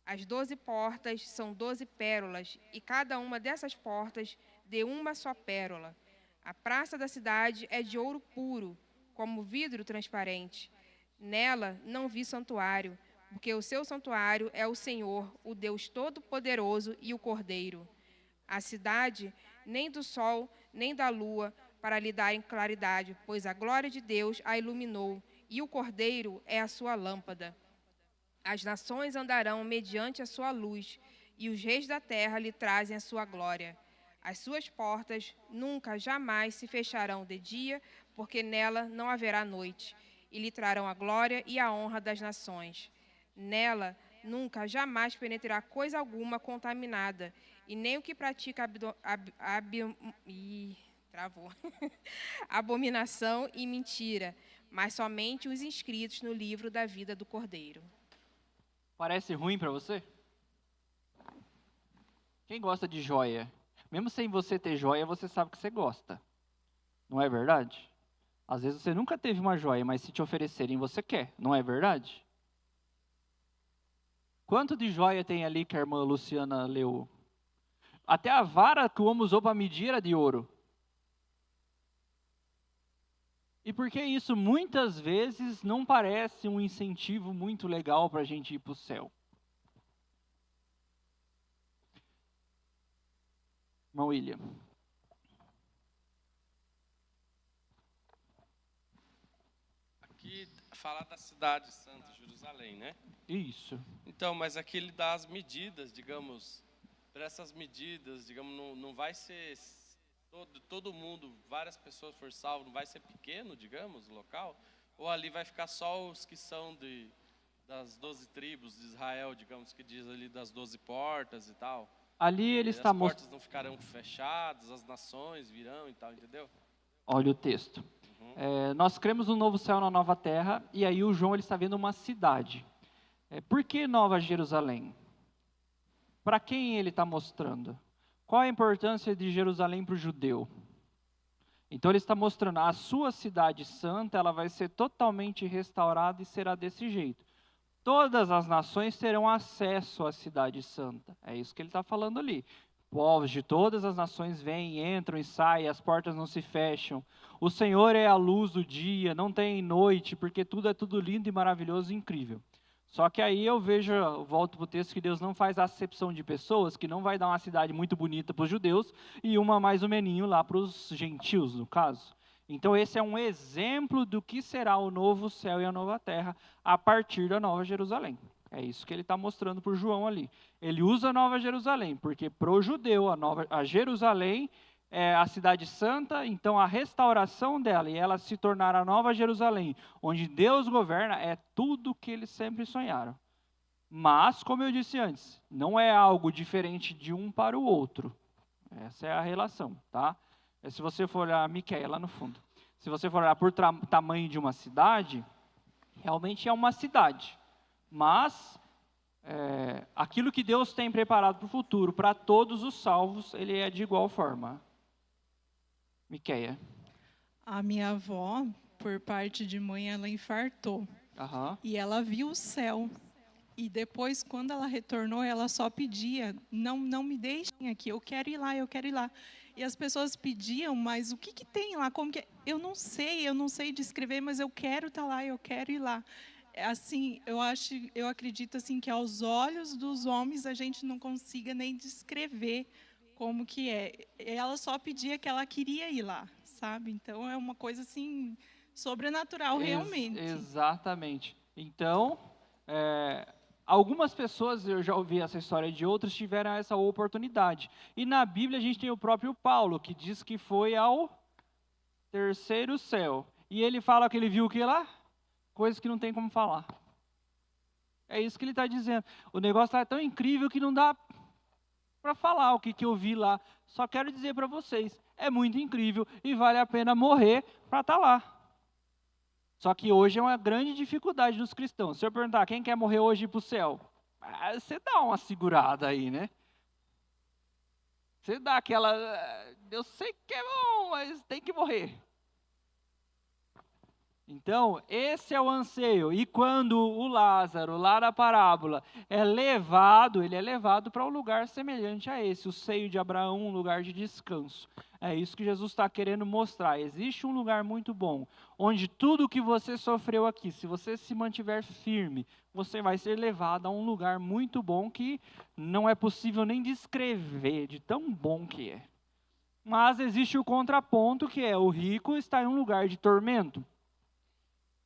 As 12 portas são 12 pérolas, e cada uma dessas portas de uma só pérola. A praça da cidade é de ouro puro, como vidro transparente. Nela não vi santuário, porque o seu santuário é o Senhor, o Deus Todo-Poderoso e o Cordeiro. A cidade, nem do sol, nem da lua, para lhe darem claridade, pois a glória de Deus a iluminou, e o Cordeiro é a sua lâmpada. As nações andarão mediante a sua luz, e os reis da terra lhe trazem a sua glória. As suas portas nunca, jamais se fecharão de dia, porque nela não haverá noite, e lhe trarão a glória e a honra das nações. Nela nunca, jamais penetrará coisa alguma contaminada, e nem o que pratica abominação e mentira, mas somente os inscritos no livro da vida do Cordeiro. Parece ruim para você? Quem gosta de joia? Mesmo sem você ter joia, você sabe que você gosta. Não é verdade? Às vezes você nunca teve uma joia, mas se te oferecerem, você quer. Não é verdade? Quanto de joia tem ali que a irmã Luciana leu? Até a vara que o homem usou para medir era de ouro. E por que isso muitas vezes não parece um incentivo muito legal para a gente ir para o céu? Irmão William. Aqui fala da cidade santa, Jerusalém, né? Isso. Então, mas aqui ele dá as medidas, digamos, para essas medidas, digamos, não vai ser todo mundo, várias pessoas for salvo, não vai ser pequeno, digamos, o local, ou ali vai ficar só os que são das 12 tribos de Israel, digamos, que diz ali das 12 portas e tal. Ali ele está mostrando. As portas não ficarão fechadas, as nações virão e tal, entendeu? Olha o texto. Nós cremos no novo céu e na nova terra, e aí o João ele está vendo uma cidade. Por que Nova Jerusalém? Para quem ele está mostrando? Qual a importância de Jerusalém para o judeu? Então ele está mostrando a sua cidade santa, ela vai ser totalmente restaurada e será desse jeito. todas as nações terão acesso à cidade santa. É isso que ele está falando ali. Povos de todas as nações vêm, entram e saem, as portas não se fecham. O Senhor é a luz do dia, não tem noite, porque tudo é tudo lindo e maravilhoso e incrível. Só que aí eu volto para o texto, que Deus não faz acepção de pessoas, que não vai dar uma cidade muito bonita para os judeus e uma mais ou meninho lá para os gentios, no caso. Então esse é um exemplo do que será o novo céu e a nova terra a partir da Nova Jerusalém. É isso que ele está mostrando para o João ali. Ele usa a Nova Jerusalém, porque para o judeu a Jerusalém é a cidade santa, então a restauração dela e ela se tornar a Nova Jerusalém, onde Deus governa, é tudo o que eles sempre sonharam. Mas, como eu disse antes, não é algo diferente de um para o outro. Essa é a relação, tá? Se você for olhar, Miquéia, lá no fundo, se você for olhar por tamanho de uma cidade, realmente é uma cidade. Mas aquilo que Deus tem preparado para o futuro, para todos os salvos, ele é de igual forma. Miquéia. A minha avó, por parte de mãe, ela infartou. E ela viu o céu. E depois, quando ela retornou, ela só pedia, não me deixem aqui, eu quero ir lá, eu quero ir lá. E as pessoas pediam, mas o que tem lá? Como que é? Eu não sei descrever, mas eu quero estar lá, eu quero ir lá. Assim, eu acredito assim que aos olhos dos homens a gente não consiga nem descrever como que é. Ela só pedia que ela queria ir lá, sabe? Então é uma coisa assim sobrenatural realmente. Exatamente. Então, algumas pessoas, eu já ouvi essa história de outras, tiveram essa oportunidade. E na Bíblia a gente tem o próprio Paulo, que diz que foi ao terceiro céu. E ele fala que ele viu o que lá? Coisas que não tem como falar. É isso que ele está dizendo. O negócio lá é tão incrível que não dá para falar o que eu vi lá. Só quero dizer para vocês, é muito incrível e vale a pena morrer para estar lá. Só que hoje é uma grande dificuldade dos cristãos. Se eu perguntar quem quer morrer hoje e ir para o céu, você dá uma segurada aí, né? Você dá aquela, eu sei que é bom, mas tem que morrer. Então, esse é o anseio. E quando o Lázaro, lá na parábola, ele é levado para um lugar semelhante a esse, o seio de Abraão, um lugar de descanso. É isso que Jesus está querendo mostrar. Existe um lugar muito bom, onde tudo que você sofreu aqui, se você se mantiver firme, você vai ser levado a um lugar muito bom que não é possível nem descrever de tão bom que é. Mas existe o contraponto, que é o rico está em um lugar de tormento.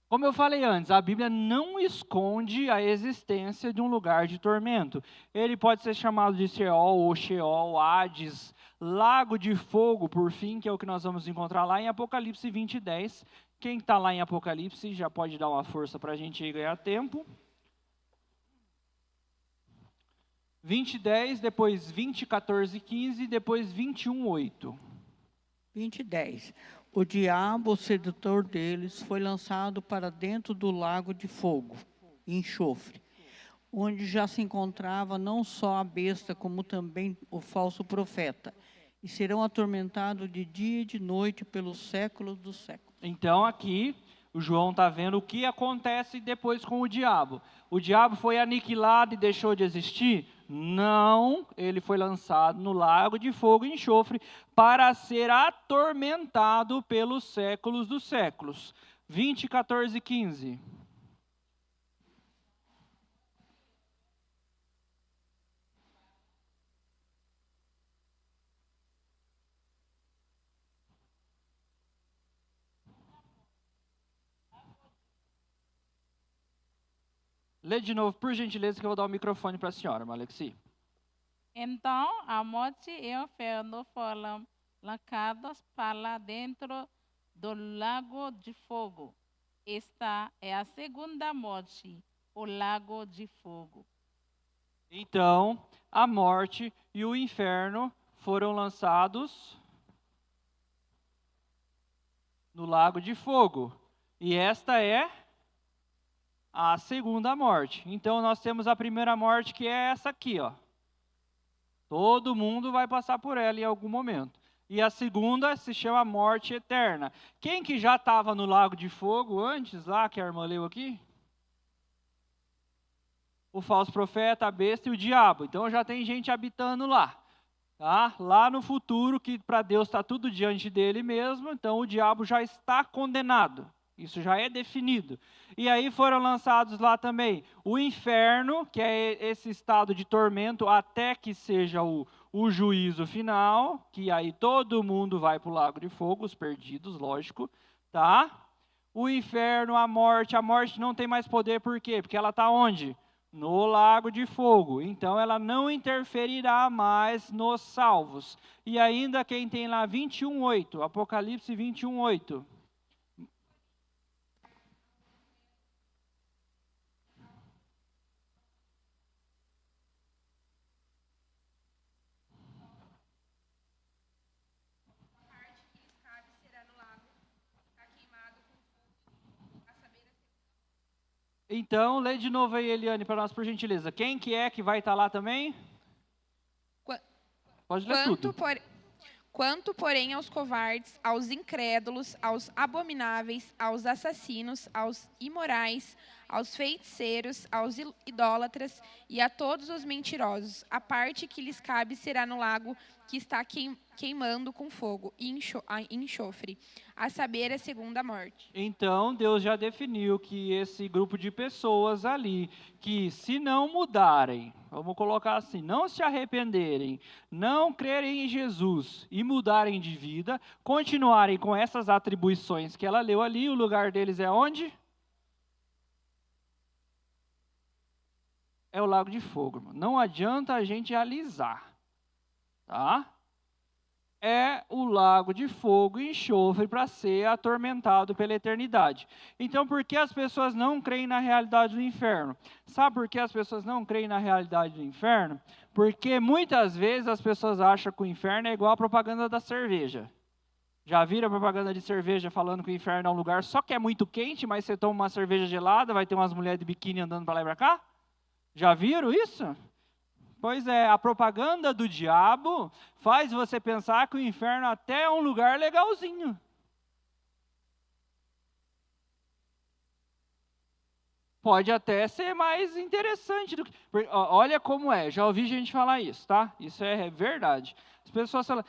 Como eu falei antes, a Bíblia não esconde a existência de um lugar de tormento. Ele pode ser chamado de Seol, ou Sheol, Hades, lago de fogo, por fim, que é o que nós vamos encontrar lá em Apocalipse 20:10. Quem está lá em Apocalipse já pode dar uma força para a gente ir ganhar tempo. 20:10, depois 20:14-15, depois 21:8. 20:10. O diabo, o sedutor deles, foi lançado para dentro do lago de fogo e enxofre, onde já se encontrava não só a besta, como também o falso profeta, e serão atormentados de dia e de noite pelos séculos dos séculos. Então aqui o João está vendo o que acontece depois com o diabo. O diabo foi aniquilado e deixou de existir? Não, ele foi lançado no lago de fogo e enxofre para ser atormentado pelos séculos dos séculos. 20:14-15. Lê de novo, por gentileza, que eu vou dar o microfone para a senhora, Alexi. Então, a morte e o inferno foram lançados para dentro do lago de fogo. Esta é a segunda morte, o lago de fogo. Então, a morte e o inferno foram lançados no lago de fogo. E esta é a segunda morte. Então, nós temos a primeira morte, que é essa aqui, ó. Todo mundo vai passar por ela em algum momento. E a segunda se chama morte eterna. Quem que já estava no lago de fogo antes, lá, que a irmã leu aqui? o falso profeta, a besta e o diabo. Então já tem gente habitando lá. Tá? Lá no futuro, que para Deus está tudo diante dele mesmo, então o diabo já está condenado. Isso já é definido. E aí foram lançados lá também o inferno, que é esse estado de tormento até que seja o juízo final, que aí todo mundo vai para o lago de fogo, os perdidos, lógico. Tá? O inferno, a morte não tem mais poder, por quê? Porque ela está onde? No lago de fogo. Então ela não interferirá mais nos salvos. E ainda quem tem lá 21:8, Apocalipse 21:8. Então, lê de novo aí, Eliane, para nós, por gentileza. Quem que é que vai estar lá também? Pode ler tudo. Quanto, porém, aos covardes, aos incrédulos, aos abomináveis, aos assassinos, aos imorais, aos feiticeiros, aos idólatras e a todos os mentirosos, a parte que lhes cabe será no lago que está queimando com fogo e enxofre, a saber, a segunda morte. Então, Deus já definiu que esse grupo de pessoas ali, que se não mudarem, vamos colocar assim, não se arrependerem, não crerem em Jesus e mudarem de vida, continuarem com essas atribuições que ela leu ali, o lugar deles é onde? É o lago de fogo, irmão. Não adianta a gente alisar. Tá? É o lago de fogo e enxofre para ser atormentado pela eternidade. Então, por que as pessoas não creem na realidade do inferno? Sabe por que as pessoas não creem na realidade do inferno? Porque muitas vezes as pessoas acham que o inferno é igual a propaganda da cerveja. Já viram a propaganda de cerveja falando que o inferno é um lugar só que é muito quente, mas você toma uma cerveja gelada, vai ter umas mulheres de biquíni andando para lá e para cá? Já viram isso? Pois é, a propaganda do diabo faz você pensar que o inferno até é um lugar legalzinho. Pode até ser mais interessante do que... Olha como é, já ouvi gente falar isso, tá? Isso é verdade. As pessoas falam,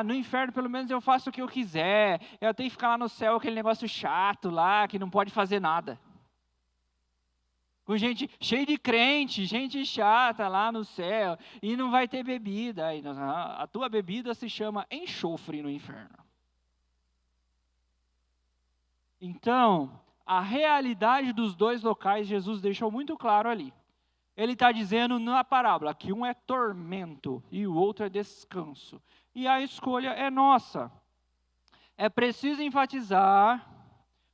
no inferno pelo menos eu faço o que eu quiser, eu tenho que ficar lá no céu, aquele negócio chato lá, que não pode fazer nada. Com gente cheia de crente, gente chata lá no céu, e não vai ter bebida. A tua bebida se chama enxofre no inferno. Então, a realidade dos dois locais, Jesus deixou muito claro ali. Ele está dizendo na parábola que um é tormento e o outro é descanso. E a escolha é nossa. É preciso enfatizar,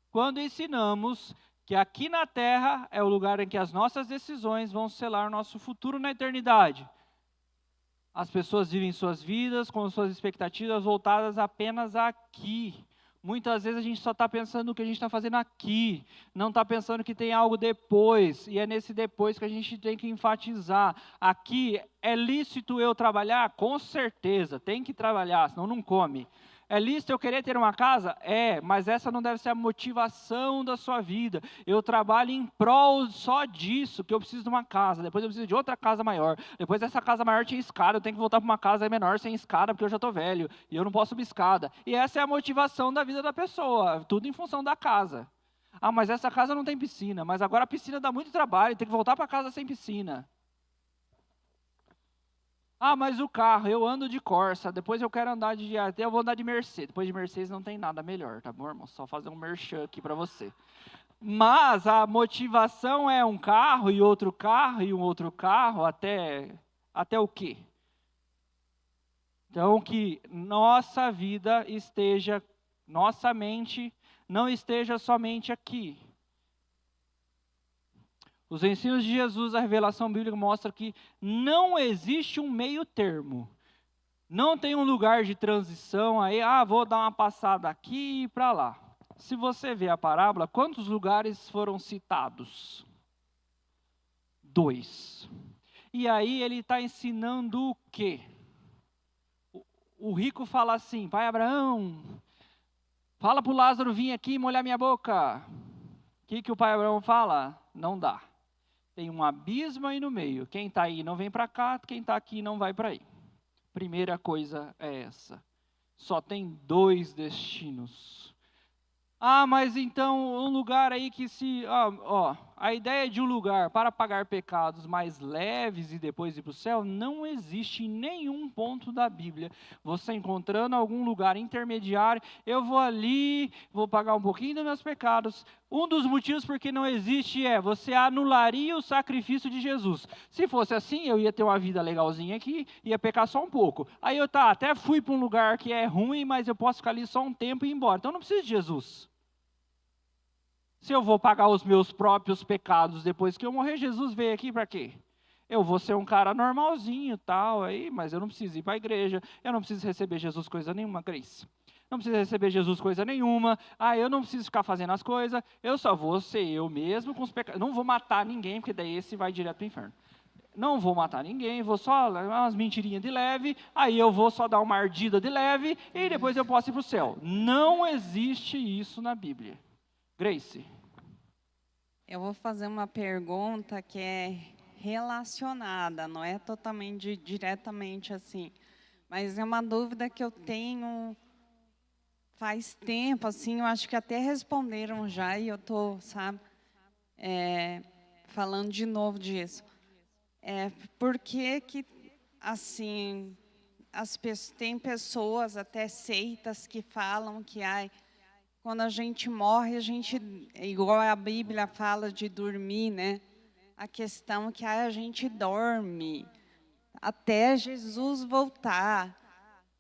quando ensinamos, que aqui na Terra é o lugar em que as nossas decisões vão selar nosso futuro na eternidade. As pessoas vivem suas vidas com suas expectativas voltadas apenas aqui. Muitas vezes a gente só está pensando no que a gente está fazendo aqui, não está pensando que tem algo depois, e é nesse depois que a gente tem que enfatizar. Aqui, é lícito eu trabalhar? Com certeza, tem que trabalhar, senão não come. É lícito eu querer ter uma casa? É, mas essa não deve ser a motivação da sua vida. Eu trabalho em prol só disso, que eu preciso de uma casa, depois eu preciso de outra casa maior, depois essa casa maior tinha escada, eu tenho que voltar para uma casa menor sem escada, porque eu já estou velho, e eu não posso subir escada. E essa é a motivação da vida da pessoa, tudo em função da casa. Mas essa casa não tem piscina, mas agora a piscina dá muito trabalho, tem que voltar para casa sem piscina. Mas o carro, eu ando de Corsa, depois eu quero andar eu vou andar de Mercedes. Depois de Mercedes não tem nada melhor, tá bom, irmão? Só fazer um merchan aqui para você. Mas a motivação é um carro e outro carro e um outro carro, até o quê? Então, que nossa vida esteja, nossa mente não esteja somente aqui. Os ensinos de Jesus, a revelação bíblica mostra que não existe um meio termo. Não tem um lugar de transição aí, vou dar uma passada aqui e para lá. Se você vê a parábola, quantos lugares foram citados? 2. E aí ele está ensinando o quê? O rico fala assim, pai Abraão, fala para o Lázaro vir aqui e molhar minha boca. O que o pai Abraão fala? Não dá. Tem um abismo aí no meio. Quem está aí não vem para cá, quem está aqui não vai para aí. Primeira coisa é essa. Só tem 2 destinos. Ah, mas então um lugar aí que se... a ideia de um lugar para pagar pecados mais leves e depois ir para o céu não existe em nenhum ponto da Bíblia. Você encontrando algum lugar intermediário, eu vou ali, vou pagar um pouquinho dos meus pecados. Um dos motivos porque não existe você anularia o sacrifício de Jesus. Se fosse assim, eu ia ter uma vida legalzinha aqui, ia pecar só um pouco. Aí eu até fui para um lugar que é ruim, mas eu posso ficar ali só um tempo e ir embora. Então não preciso de Jesus. Se eu vou pagar os meus próprios pecados depois que eu morrer, Jesus veio aqui para quê? Eu vou ser um cara normalzinho, tal, aí, mas eu não preciso ir para a igreja, eu não preciso receber Jesus coisa nenhuma, Grace. Não preciso receber Jesus coisa nenhuma, eu não preciso ficar fazendo as coisas, eu só vou ser eu mesmo com os pecados. Não vou matar ninguém, porque daí esse vai direto para o inferno. Não vou matar ninguém, vou só levar umas mentirinhas de leve, aí eu vou só dar uma ardida de leve, e depois eu posso ir para o céu. Não existe isso na Bíblia. Grace. Eu vou fazer uma pergunta que é relacionada, não é totalmente, diretamente assim, mas é uma dúvida que eu tenho faz tempo, assim, eu acho que até responderam já e eu estou, falando de novo disso. Por que, assim, tem pessoas, até seitas, que falam que quando a gente morre, igual a Bíblia fala de dormir, né? A questão que a gente dorme até Jesus voltar,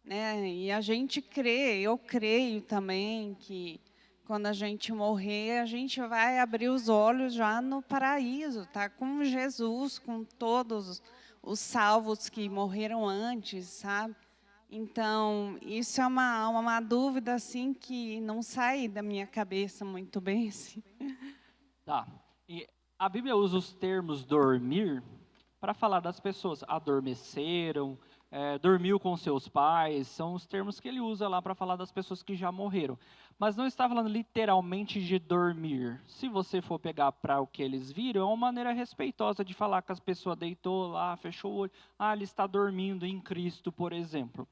né? E a gente crê, eu creio também que quando a gente morrer, a gente vai abrir os olhos já no paraíso, tá? Com Jesus, com todos os salvos que morreram antes, sabe? Então, isso é uma dúvida, assim, que não sai da minha cabeça muito bem, assim. Tá. E a Bíblia usa os termos dormir para falar das pessoas. Adormeceram, dormiu com seus pais, são os termos que ele usa lá para falar das pessoas que já morreram. Mas não está falando literalmente de dormir. Se você for pegar para o que eles viram, é uma maneira respeitosa de falar que as pessoas deitou lá, fechou o olho. Ele está dormindo em Cristo, por exemplo.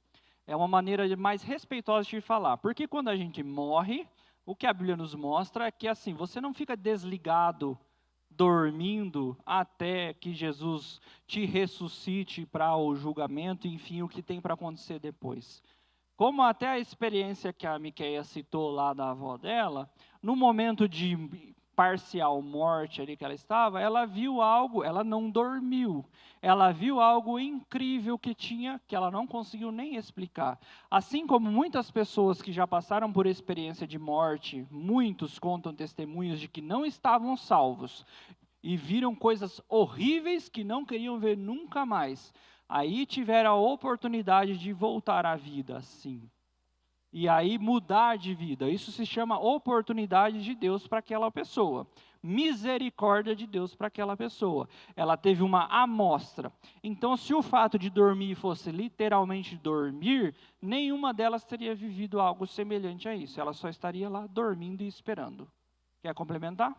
É uma maneira mais respeitosa de falar. Porque quando a gente morre, o que a Bíblia nos mostra é que assim, você não fica desligado, dormindo, até que Jesus te ressuscite para o julgamento, enfim, o que tem para acontecer depois. Como até a experiência que a Miqueia citou lá da avó dela, no momento de parcial morte ali que ela estava, ela viu algo, ela não dormiu, ela viu algo incrível que ela não conseguiu nem explicar. Assim como muitas pessoas que já passaram por experiência de morte, muitos contam testemunhos de que não estavam salvos e viram coisas horríveis que não queriam ver nunca mais. Aí tiveram a oportunidade de voltar à vida, sim. E aí mudar de vida. Isso se chama oportunidade de Deus para aquela pessoa. Misericórdia de Deus para aquela pessoa. Ela teve uma amostra. Então, se o fato de dormir fosse literalmente dormir, nenhuma delas teria vivido algo semelhante a isso. Ela só estaria lá dormindo e esperando. Quer complementar?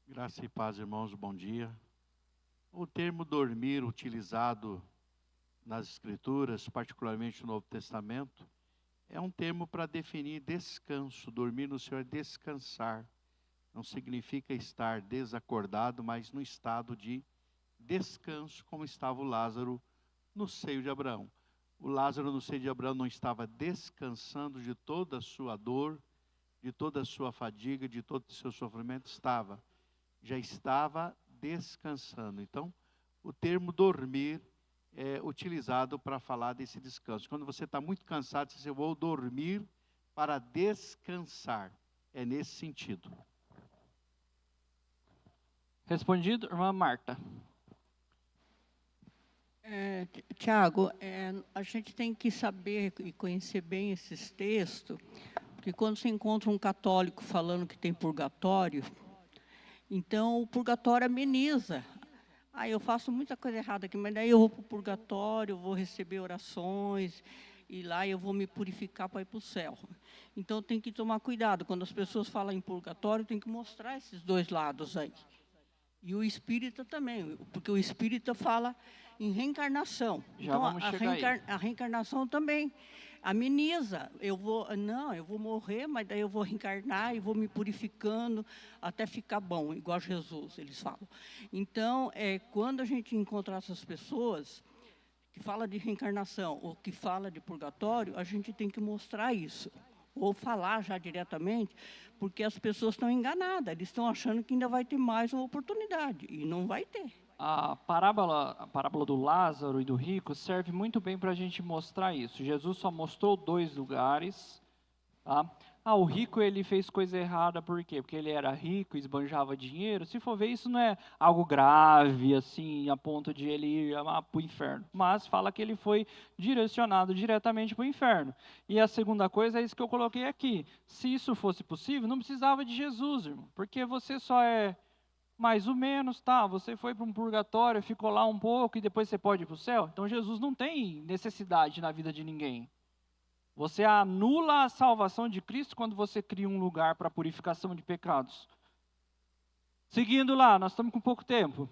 Graça e paz, irmãos, bom dia. O termo dormir utilizado nas Escrituras, particularmente no Novo Testamento, é um termo para definir descanso. Dormir no Senhor é descansar. Não significa estar desacordado, mas no estado de descanso, como estava o Lázaro no seio de Abraão. O Lázaro no seio de Abraão não estava descansando de toda a sua dor, de toda a sua fadiga, de todo o seu sofrimento, já estava descansando. Então, o termo dormir é utilizado para falar desse descanso. Quando você está muito cansado, você diz, eu vou dormir para descansar. É nesse sentido. Respondido, irmã Marta. Tiago, a gente tem que saber e conhecer bem esses textos, porque quando você encontra um católico falando que tem purgatório, então o purgatório ameniza. Eu faço muita coisa errada aqui, mas daí eu vou para o purgatório, vou receber orações. e lá eu vou me purificar para ir para o céu. Então tem que tomar cuidado. Quando as pessoas falam em purgatório, tem que mostrar esses dois lados aí. E o espírita também, porque o espírita fala em reencarnação. Já então vamos chegar aí. A reencarnação também ameniza. Eu vou morrer, mas daí eu vou reencarnar e vou me purificando até ficar bom, igual Jesus, eles falam. Então, quando a gente encontrar essas pessoas que falam de reencarnação ou que falam de purgatório, a gente tem que mostrar isso. Ou falar já diretamente, porque as pessoas estão enganadas. Eles estão achando que ainda vai ter mais uma oportunidade, e não vai ter. A parábola do Lázaro e do rico serve muito bem para a gente mostrar isso. Jesus só mostrou 2 lugares. Tá? O rico ele fez coisa errada, por quê? Porque ele era rico, esbanjava dinheiro. Se for ver, isso não é algo grave, assim, a ponto de ele ir para o inferno. Mas fala que ele foi direcionado diretamente para o inferno. E a segunda coisa é isso que eu coloquei aqui. Se isso fosse possível, não precisava de Jesus, irmão. Porque você só é mais ou menos, tá? Você foi para um purgatório, ficou lá um pouco e depois você pode ir para o céu. Então Jesus não tem necessidade na vida de ninguém. Você anula a salvação de Cristo quando você cria um lugar para purificação de pecados. Seguindo lá, nós estamos com pouco tempo.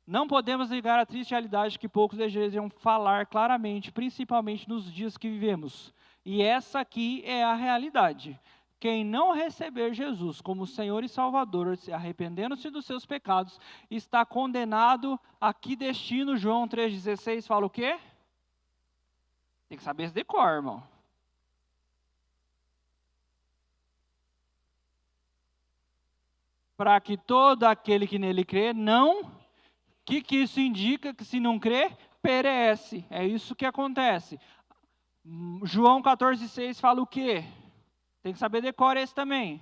Não podemos negar a triste realidade que poucos desejam falar claramente, principalmente nos dias que vivemos. E essa aqui é a realidade. Quem não receber Jesus como Senhor e Salvador, se arrependendo-se dos seus pecados, está condenado a que destino? João 3,16 fala o quê? Tem que saber esse decor, irmão. Para que todo aquele que nele crê, não... O que isso indica? Que se não crê, perece. É isso que acontece. João 14,6 fala o quê? Tem que saber decorar esse também.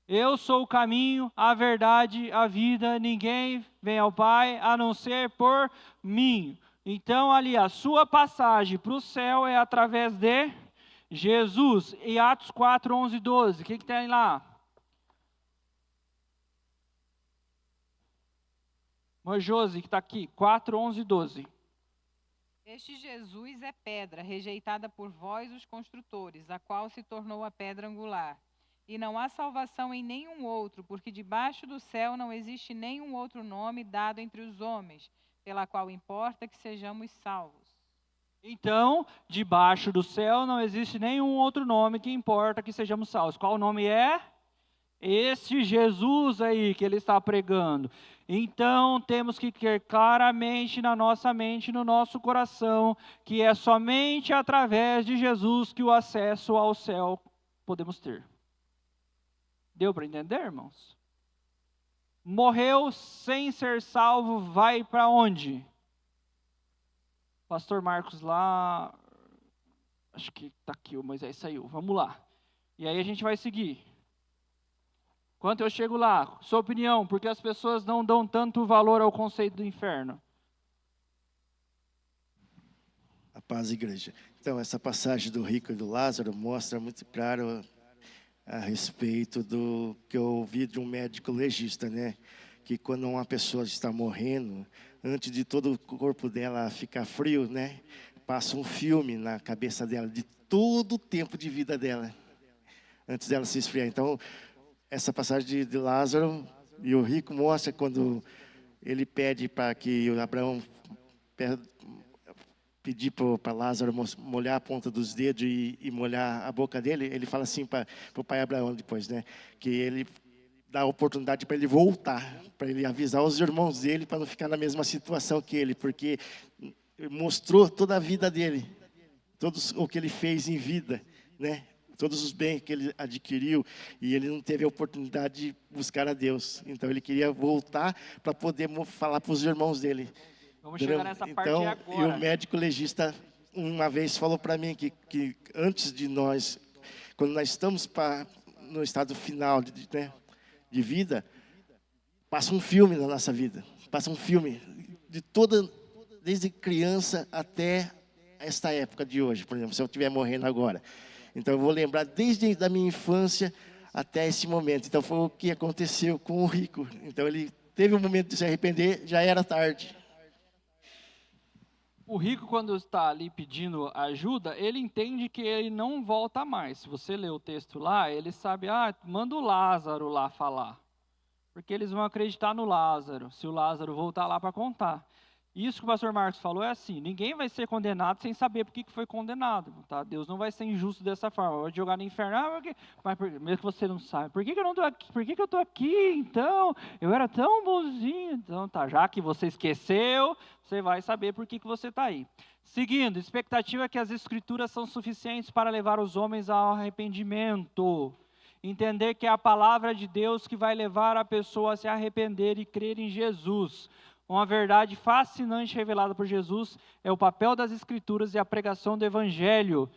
Eu sou o caminho, a verdade, a vida. Ninguém vem ao Pai a não ser por mim. Então, ali, a sua passagem para o céu é através de Jesus. E Atos 4, 11 e 12. O que tem lá? Mas Josi, que está aqui. 4, 11 e 12. Este Jesus é pedra, rejeitada por vós, os construtores, a qual se tornou a pedra angular. E não há salvação em nenhum outro, porque debaixo do céu não existe nenhum outro nome dado entre os homens, pela qual importa que sejamos salvos. Então, debaixo do céu não existe nenhum outro nome que importa que sejamos salvos. Qual o nome é? Esse Jesus aí que ele está pregando. Então, temos que ter claramente na nossa mente, no nosso coração, que é somente através de Jesus que o acesso ao céu podemos ter. Deu para entender, irmãos? Morreu sem ser salvo, vai para onde? Pastor Marcos lá, acho que está aqui, o Moisés saiu, vamos lá. E aí a gente vai seguir. Quando eu chego lá, sua opinião, porque as pessoas não dão tanto valor ao conceito do inferno? A paz, igreja. Então, essa passagem do rico e do Lázaro mostra muito claro a respeito do que eu ouvi de um médico legista, né? Que quando uma pessoa está morrendo, antes de todo o corpo dela ficar frio, né? Passa um filme na cabeça dela de todo o tempo de vida dela, antes dela se esfriar. Então, essa passagem de Lázaro e o rico mostra quando ele pede para que o Abraão pedir para Lázaro molhar a ponta dos dedos e molhar a boca dele. Ele fala assim para o pai Abraão depois, né? Que ele dá a oportunidade para ele voltar, para ele avisar os irmãos dele para não ficar na mesma situação que ele, porque mostrou toda a vida dele, todo o que ele fez em vida, né? Todos os bens que ele adquiriu, e ele não teve a oportunidade de buscar a Deus. Então, ele queria voltar para poder falar para os irmãos dele. Vamos chegar nessa parte agora. E o médico legista, uma vez, falou para mim que antes de nós, quando nós estamos no estado final de vida, passa um filme na nossa vida. Passa um filme desde criança até esta época de hoje, por exemplo, se eu estiver morrendo agora. Então, eu vou lembrar desde a minha infância até esse momento. Então, foi o que aconteceu com o rico. Então, ele teve um momento de se arrepender, já era tarde. O rico, quando está ali pedindo ajuda, ele entende que ele não volta mais. Se você ler o texto lá, ele sabe, manda o Lázaro lá falar. Porque eles vão acreditar no Lázaro, se o Lázaro voltar lá para contar. Isso que o pastor Marcos falou é assim, ninguém vai ser condenado sem saber por que foi condenado. Tá? Deus não vai ser injusto dessa forma, vai jogar no inferno, mas mesmo que você não sabe, por que eu não estou aqui? Por que eu estou aqui, então? Eu era tão bonzinho. Então, tá, já que você esqueceu, você vai saber por que você está aí. Seguindo, expectativa é que as escrituras são suficientes para levar os homens ao arrependimento. Entender que é a palavra de Deus que vai levar a pessoa a se arrepender e crer em Jesus. Uma verdade fascinante revelada por Jesus é o papel das Escrituras e a pregação do Evangelho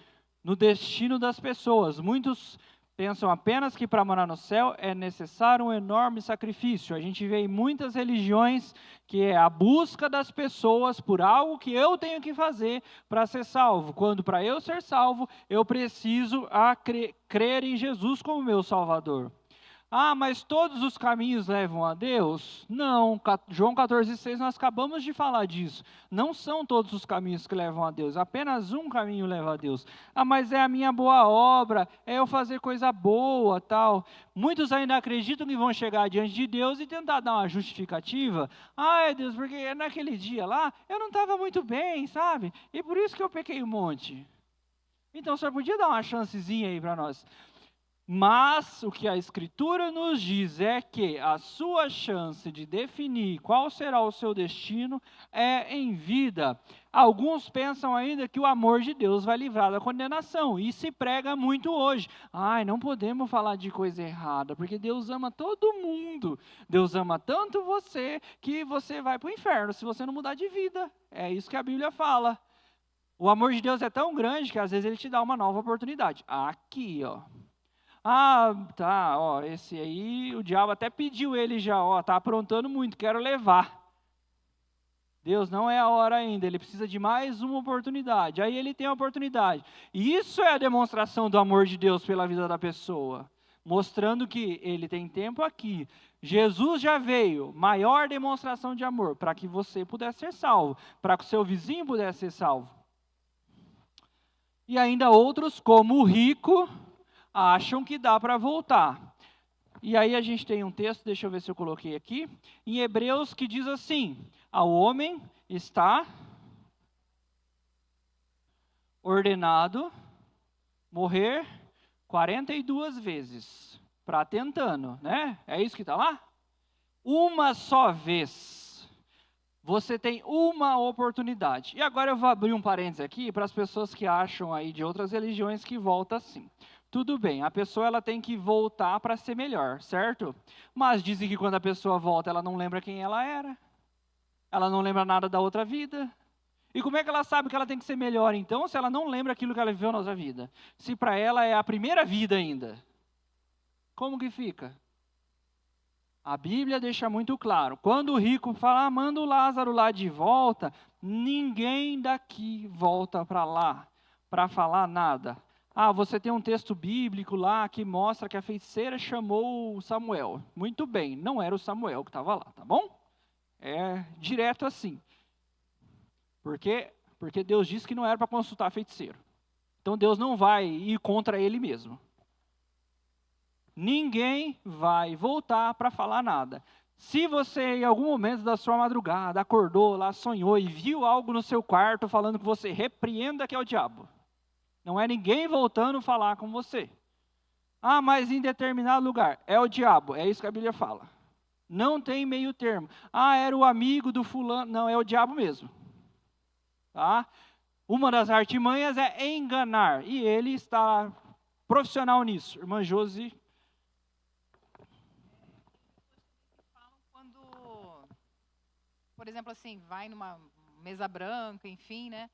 no destino das pessoas. Muitos pensam apenas que para morar no céu é necessário um enorme sacrifício. A gente vê em muitas religiões que é a busca das pessoas por algo que eu tenho que fazer para ser salvo. Quando para eu ser salvo, eu preciso crer em Jesus como meu Salvador. Mas todos os caminhos levam a Deus? Não, João 14,6 nós acabamos de falar disso. Não são todos os caminhos que levam a Deus, apenas um caminho leva a Deus. Mas é a minha boa obra, é eu fazer coisa boa, tal. Muitos ainda acreditam que vão chegar diante de Deus e tentar dar uma justificativa. Deus, porque naquele dia lá, eu não estava muito bem, sabe? E por isso que eu pequei um monte. Então, o senhor podia dar uma chancezinha aí para nós? Mas o que a Escritura nos diz é que a sua chance de definir qual será o seu destino é em vida. Alguns pensam ainda que o amor de Deus vai livrar da condenação, e se prega muito hoje. Não podemos falar de coisa errada, porque Deus ama todo mundo. Deus ama tanto você que você vai para o inferno se você não mudar de vida. É isso que a Bíblia fala. O amor de Deus é tão grande que às vezes Ele te dá uma nova oportunidade. Aqui, ó. Esse aí, o diabo até pediu ele já, tá aprontando muito, quero levar. Deus, não é a hora ainda, ele precisa de mais uma oportunidade. Aí ele tem a oportunidade. E isso é a demonstração do amor de Deus pela vida da pessoa, mostrando que ele tem tempo aqui. Jesus já veio, maior demonstração de amor, para que você pudesse ser salvo, para que o seu vizinho pudesse ser salvo. E ainda outros, como o rico, acham que dá para voltar. E aí a gente tem um texto, deixa eu ver se eu coloquei aqui, em Hebreus, que diz assim: ao homem está ordenado morrer 42 vezes, para tentando, né? É isso que está lá? Uma só vez. Você tem uma oportunidade. E agora eu vou abrir um parênteses aqui para as pessoas que acham aí de outras religiões que volta assim. Tudo bem, a pessoa ela tem que voltar para ser melhor, certo? Mas dizem que quando a pessoa volta, ela não lembra quem ela era. Ela não lembra nada da outra vida. E como é que ela sabe que ela tem que ser melhor, então, se ela não lembra aquilo que ela viveu na outra vida? Se para ela é a primeira vida ainda. Como que fica? A Bíblia deixa muito claro. Quando o rico fala, manda o Lázaro lá de volta, ninguém daqui volta para lá para falar nada. Você tem um texto bíblico lá que mostra que a feiticeira chamou o Samuel. Muito bem, não era o Samuel que estava lá, tá bom? É direto assim. Porque Deus disse que não era para consultar feiticeiro. Então Deus não vai ir contra ele mesmo. Ninguém vai voltar para falar nada. Se você, em algum momento da sua madrugada, acordou lá, sonhou e viu algo no seu quarto falando que você repreenda que é o diabo. Não é ninguém voltando a falar com você. Mas em determinado lugar. É o diabo, é isso que a Bíblia fala. Não tem meio termo. Era o amigo do fulano. Não, é o diabo mesmo. Tá? Uma das artimanhas é enganar. E ele está profissional nisso. Irmã Josi. Quando, por exemplo, assim, vai numa mesa branca, enfim, né?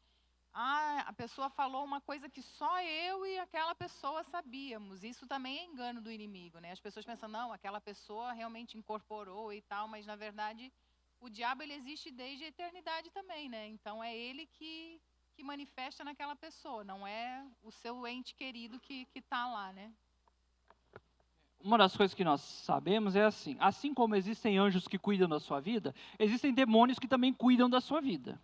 A pessoa falou uma coisa que só eu e aquela pessoa sabíamos. Isso também é engano do inimigo, né? As pessoas pensam, não, aquela pessoa realmente incorporou e tal, mas na verdade o diabo ele existe desde a eternidade também, né? Então é ele que manifesta naquela pessoa, não é o seu ente querido que está lá, né? Uma das coisas que nós sabemos é assim como existem anjos que cuidam da sua vida, existem demônios que também cuidam da sua vida.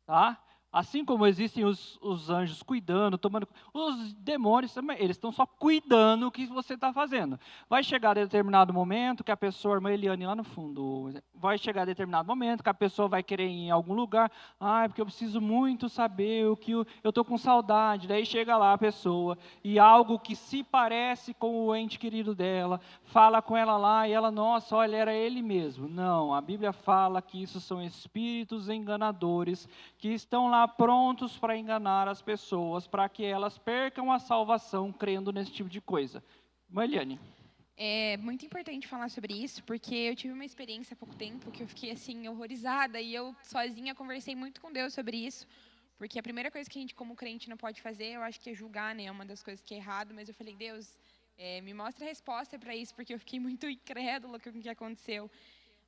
tá? Assim como existem os anjos cuidando, tomando... Os demônios também, eles estão só cuidando o que você está fazendo. Vai chegar a determinado momento que a pessoa, a irmã Eliane lá no fundo, vai chegar a determinado momento que a pessoa vai querer ir em algum lugar, porque eu preciso muito saber o que eu estou com saudade. Daí chega lá a pessoa e algo que se parece com o ente querido dela, fala com ela lá e ela, nossa, olha, era ele mesmo. Não, a Bíblia fala que isso são espíritos enganadores que estão lá prontos para enganar as pessoas, para que elas percam a salvação crendo nesse tipo de coisa. Eliane. É muito importante falar sobre isso, porque eu tive uma experiência há pouco tempo que eu fiquei assim horrorizada e eu sozinha conversei muito com Deus sobre isso, porque a primeira coisa que a gente como crente não pode fazer, eu acho que é julgar, né? É uma das coisas que é errado, mas eu falei, Deus, me mostra a resposta para isso, porque eu fiquei muito incrédula com o que aconteceu.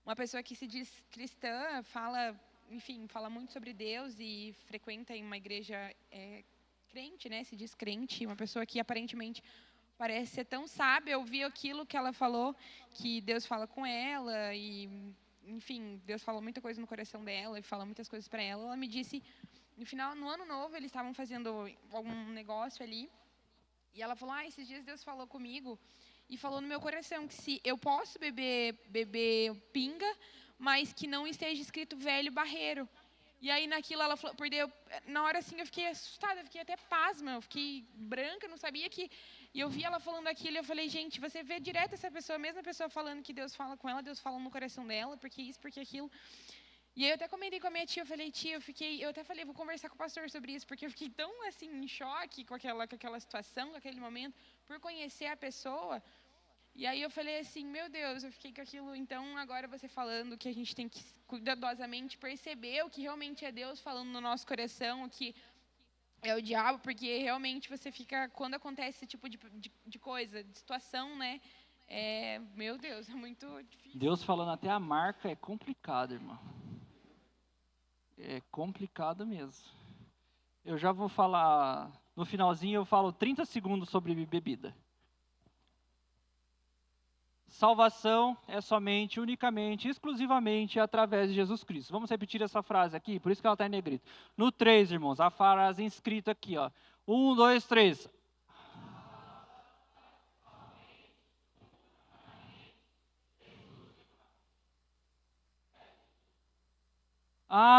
Uma pessoa que se diz cristã, fala muito sobre Deus e frequenta em uma igreja crente, né? Se diz crente, uma pessoa que aparentemente parece ser tão sábia. Eu vi aquilo que ela falou, que Deus fala com ela e, enfim, Deus falou muita coisa no coração dela e fala muitas coisas para ela. Ela me disse, no ano novo, eles estavam fazendo algum negócio ali e ela falou, esses dias Deus falou comigo e falou no meu coração que se eu posso beber pinga, mas que não esteja escrito velho barreiro. E aí naquilo ela falou, na hora assim eu fiquei assustada, eu fiquei até pasma, eu fiquei branca, não sabia que... E eu vi ela falando aquilo e eu falei, gente, você vê direto essa pessoa, a mesma pessoa falando que Deus fala com ela, Deus fala no coração dela, porque isso, porque aquilo. E aí eu até comentei com a minha tia, eu falei, tia, eu até falei, vou conversar com o pastor sobre isso, porque eu fiquei tão assim em choque com aquela situação, com aquele momento, por conhecer a pessoa. E aí eu falei assim, meu Deus, eu fiquei com aquilo. Então, agora você falando que a gente tem que cuidadosamente perceber o que realmente é Deus falando no nosso coração, o que é o diabo, porque realmente você fica, quando acontece esse tipo de coisa, de situação, né? Meu Deus, é muito difícil. Deus falando até a marca é complicado, irmão. É complicado mesmo. Eu já vou falar, no finalzinho eu falo 30 segundos sobre bebida. Salvação é somente, unicamente, exclusivamente através de Jesus Cristo. Vamos repetir essa frase aqui, por isso que ela está em negrito. No 3, irmãos, a frase inscrita aqui, ó. 1, 2, 3.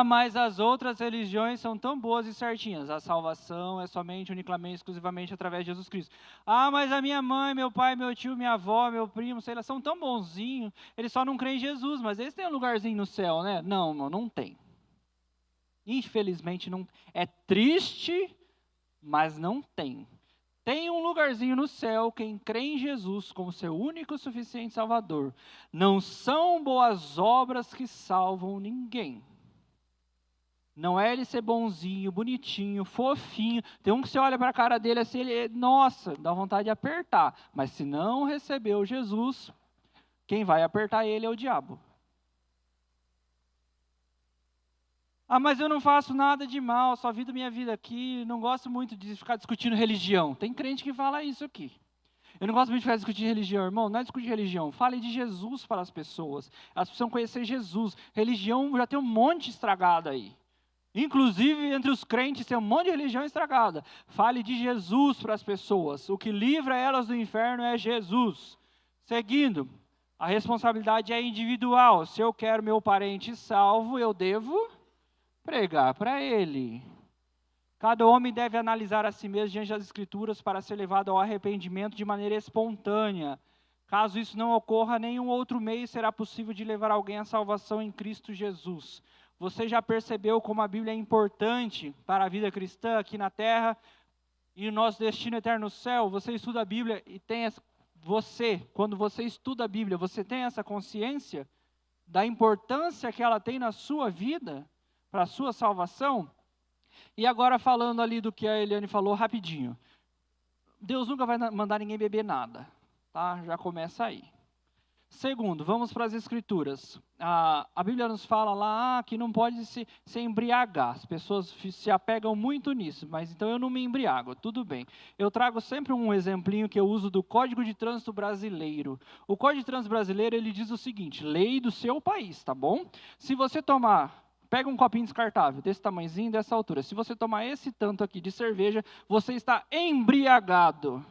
Mas as outras religiões são tão boas e certinhas. A salvação é somente, unicamente, exclusivamente através de Jesus Cristo. Mas a minha mãe, meu pai, meu tio, minha avó, meu primo, sei lá, são tão bonzinhos. Eles só não creem em Jesus, mas eles têm um lugarzinho no céu, né? Não, não tem. Infelizmente, não. É triste, mas não tem. Tem um lugarzinho no céu quem crê em Jesus como seu único e suficiente Salvador. Não são boas obras que salvam ninguém. Não é ele ser bonzinho, bonitinho, fofinho. Tem um que você olha para a cara dele assim, nossa, dá vontade de apertar. Mas se não recebeu Jesus, quem vai apertar ele é o diabo. Mas eu não faço nada de mal, só vivo minha vida aqui, não gosto muito de ficar discutindo religião. Tem crente que fala isso aqui. Eu não gosto muito de ficar discutindo religião, irmão. Não é discutir religião. Fale de Jesus para as pessoas. Elas precisam conhecer Jesus. Religião já tem um monte estragado aí. Inclusive, entre os crentes tem um monte de religião estragada. Fale de Jesus para as pessoas. O que livra elas do inferno é Jesus. Seguindo, a responsabilidade é individual. Se eu quero meu parente salvo, eu devo pregar para ele. Cada homem deve analisar a si mesmo diante das Escrituras para ser levado ao arrependimento de maneira espontânea. Caso isso não ocorra, nenhum outro meio será possível de levar alguém à salvação em Cristo Jesus. Você já percebeu como a Bíblia é importante para a vida cristã aqui na terra e o nosso destino eterno no céu? Você estuda a Bíblia e quando você estuda a Bíblia, você tem essa consciência da importância que ela tem na sua vida, para a sua salvação? E agora falando ali do que a Eliane falou rapidinho. Deus nunca vai mandar ninguém beber nada, tá? Já começa aí. Segundo, vamos para as Escrituras. A Bíblia nos fala lá que não pode se embriagar. As pessoas se apegam muito nisso, mas então eu não me embriago, tudo bem. Eu trago sempre um exemplinho que eu uso do Código de Trânsito Brasileiro. O Código de Trânsito Brasileiro, ele diz o seguinte, lei do seu país, tá bom? Se você pega um copinho descartável, desse tamanhozinho, dessa altura. Se você tomar esse tanto aqui de cerveja, você está embriagado.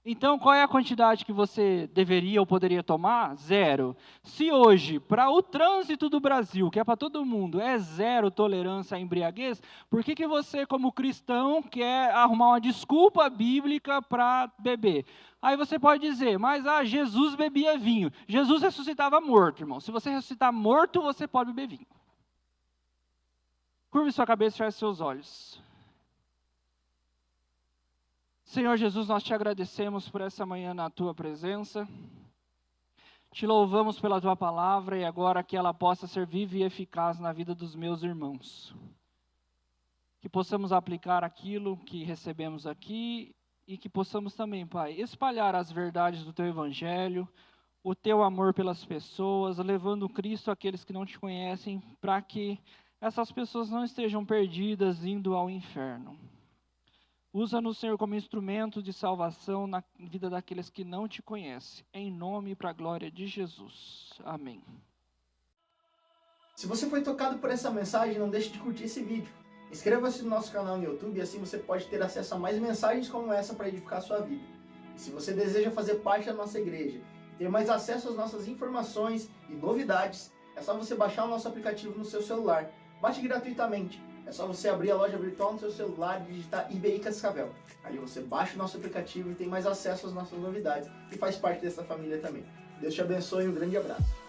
Então, qual é a quantidade que você deveria ou poderia tomar? 0. Se hoje, para o trânsito do Brasil, que é para todo mundo, é 0 tolerância à embriaguez, por que você, como cristão, quer arrumar uma desculpa bíblica para beber? Aí você pode dizer, mas Jesus bebia vinho. Jesus ressuscitava morto, irmão. Se você ressuscitar morto, você pode beber vinho. Curve sua cabeça e feche seus olhos. Senhor Jesus, nós te agradecemos por essa manhã na tua presença. Te louvamos pela tua palavra e agora que ela possa ser viva e eficaz na vida dos meus irmãos. Que possamos aplicar aquilo que recebemos aqui e que possamos também, Pai, espalhar as verdades do teu evangelho, o teu amor pelas pessoas, levando Cristo àqueles que não te conhecem, para que essas pessoas não estejam perdidas indo ao inferno. Usa-nos, Senhor, como instrumento de salvação na vida daqueles que não te conhecem. Em nome e para a glória de Jesus. Amém. Se você foi tocado por essa mensagem, não deixe de curtir esse vídeo. Inscreva-se no nosso canal no YouTube e assim você pode ter acesso a mais mensagens como essa para edificar a sua vida. E se você deseja fazer parte da nossa igreja e ter mais acesso às nossas informações e novidades, é só você baixar o nosso aplicativo no seu celular. Baixe gratuitamente. É só você abrir a loja virtual no seu celular e digitar IBI Cascavel. Ali você baixa o nosso aplicativo e tem mais acesso às nossas novidades e faz parte dessa família também. Deus te abençoe e um grande abraço.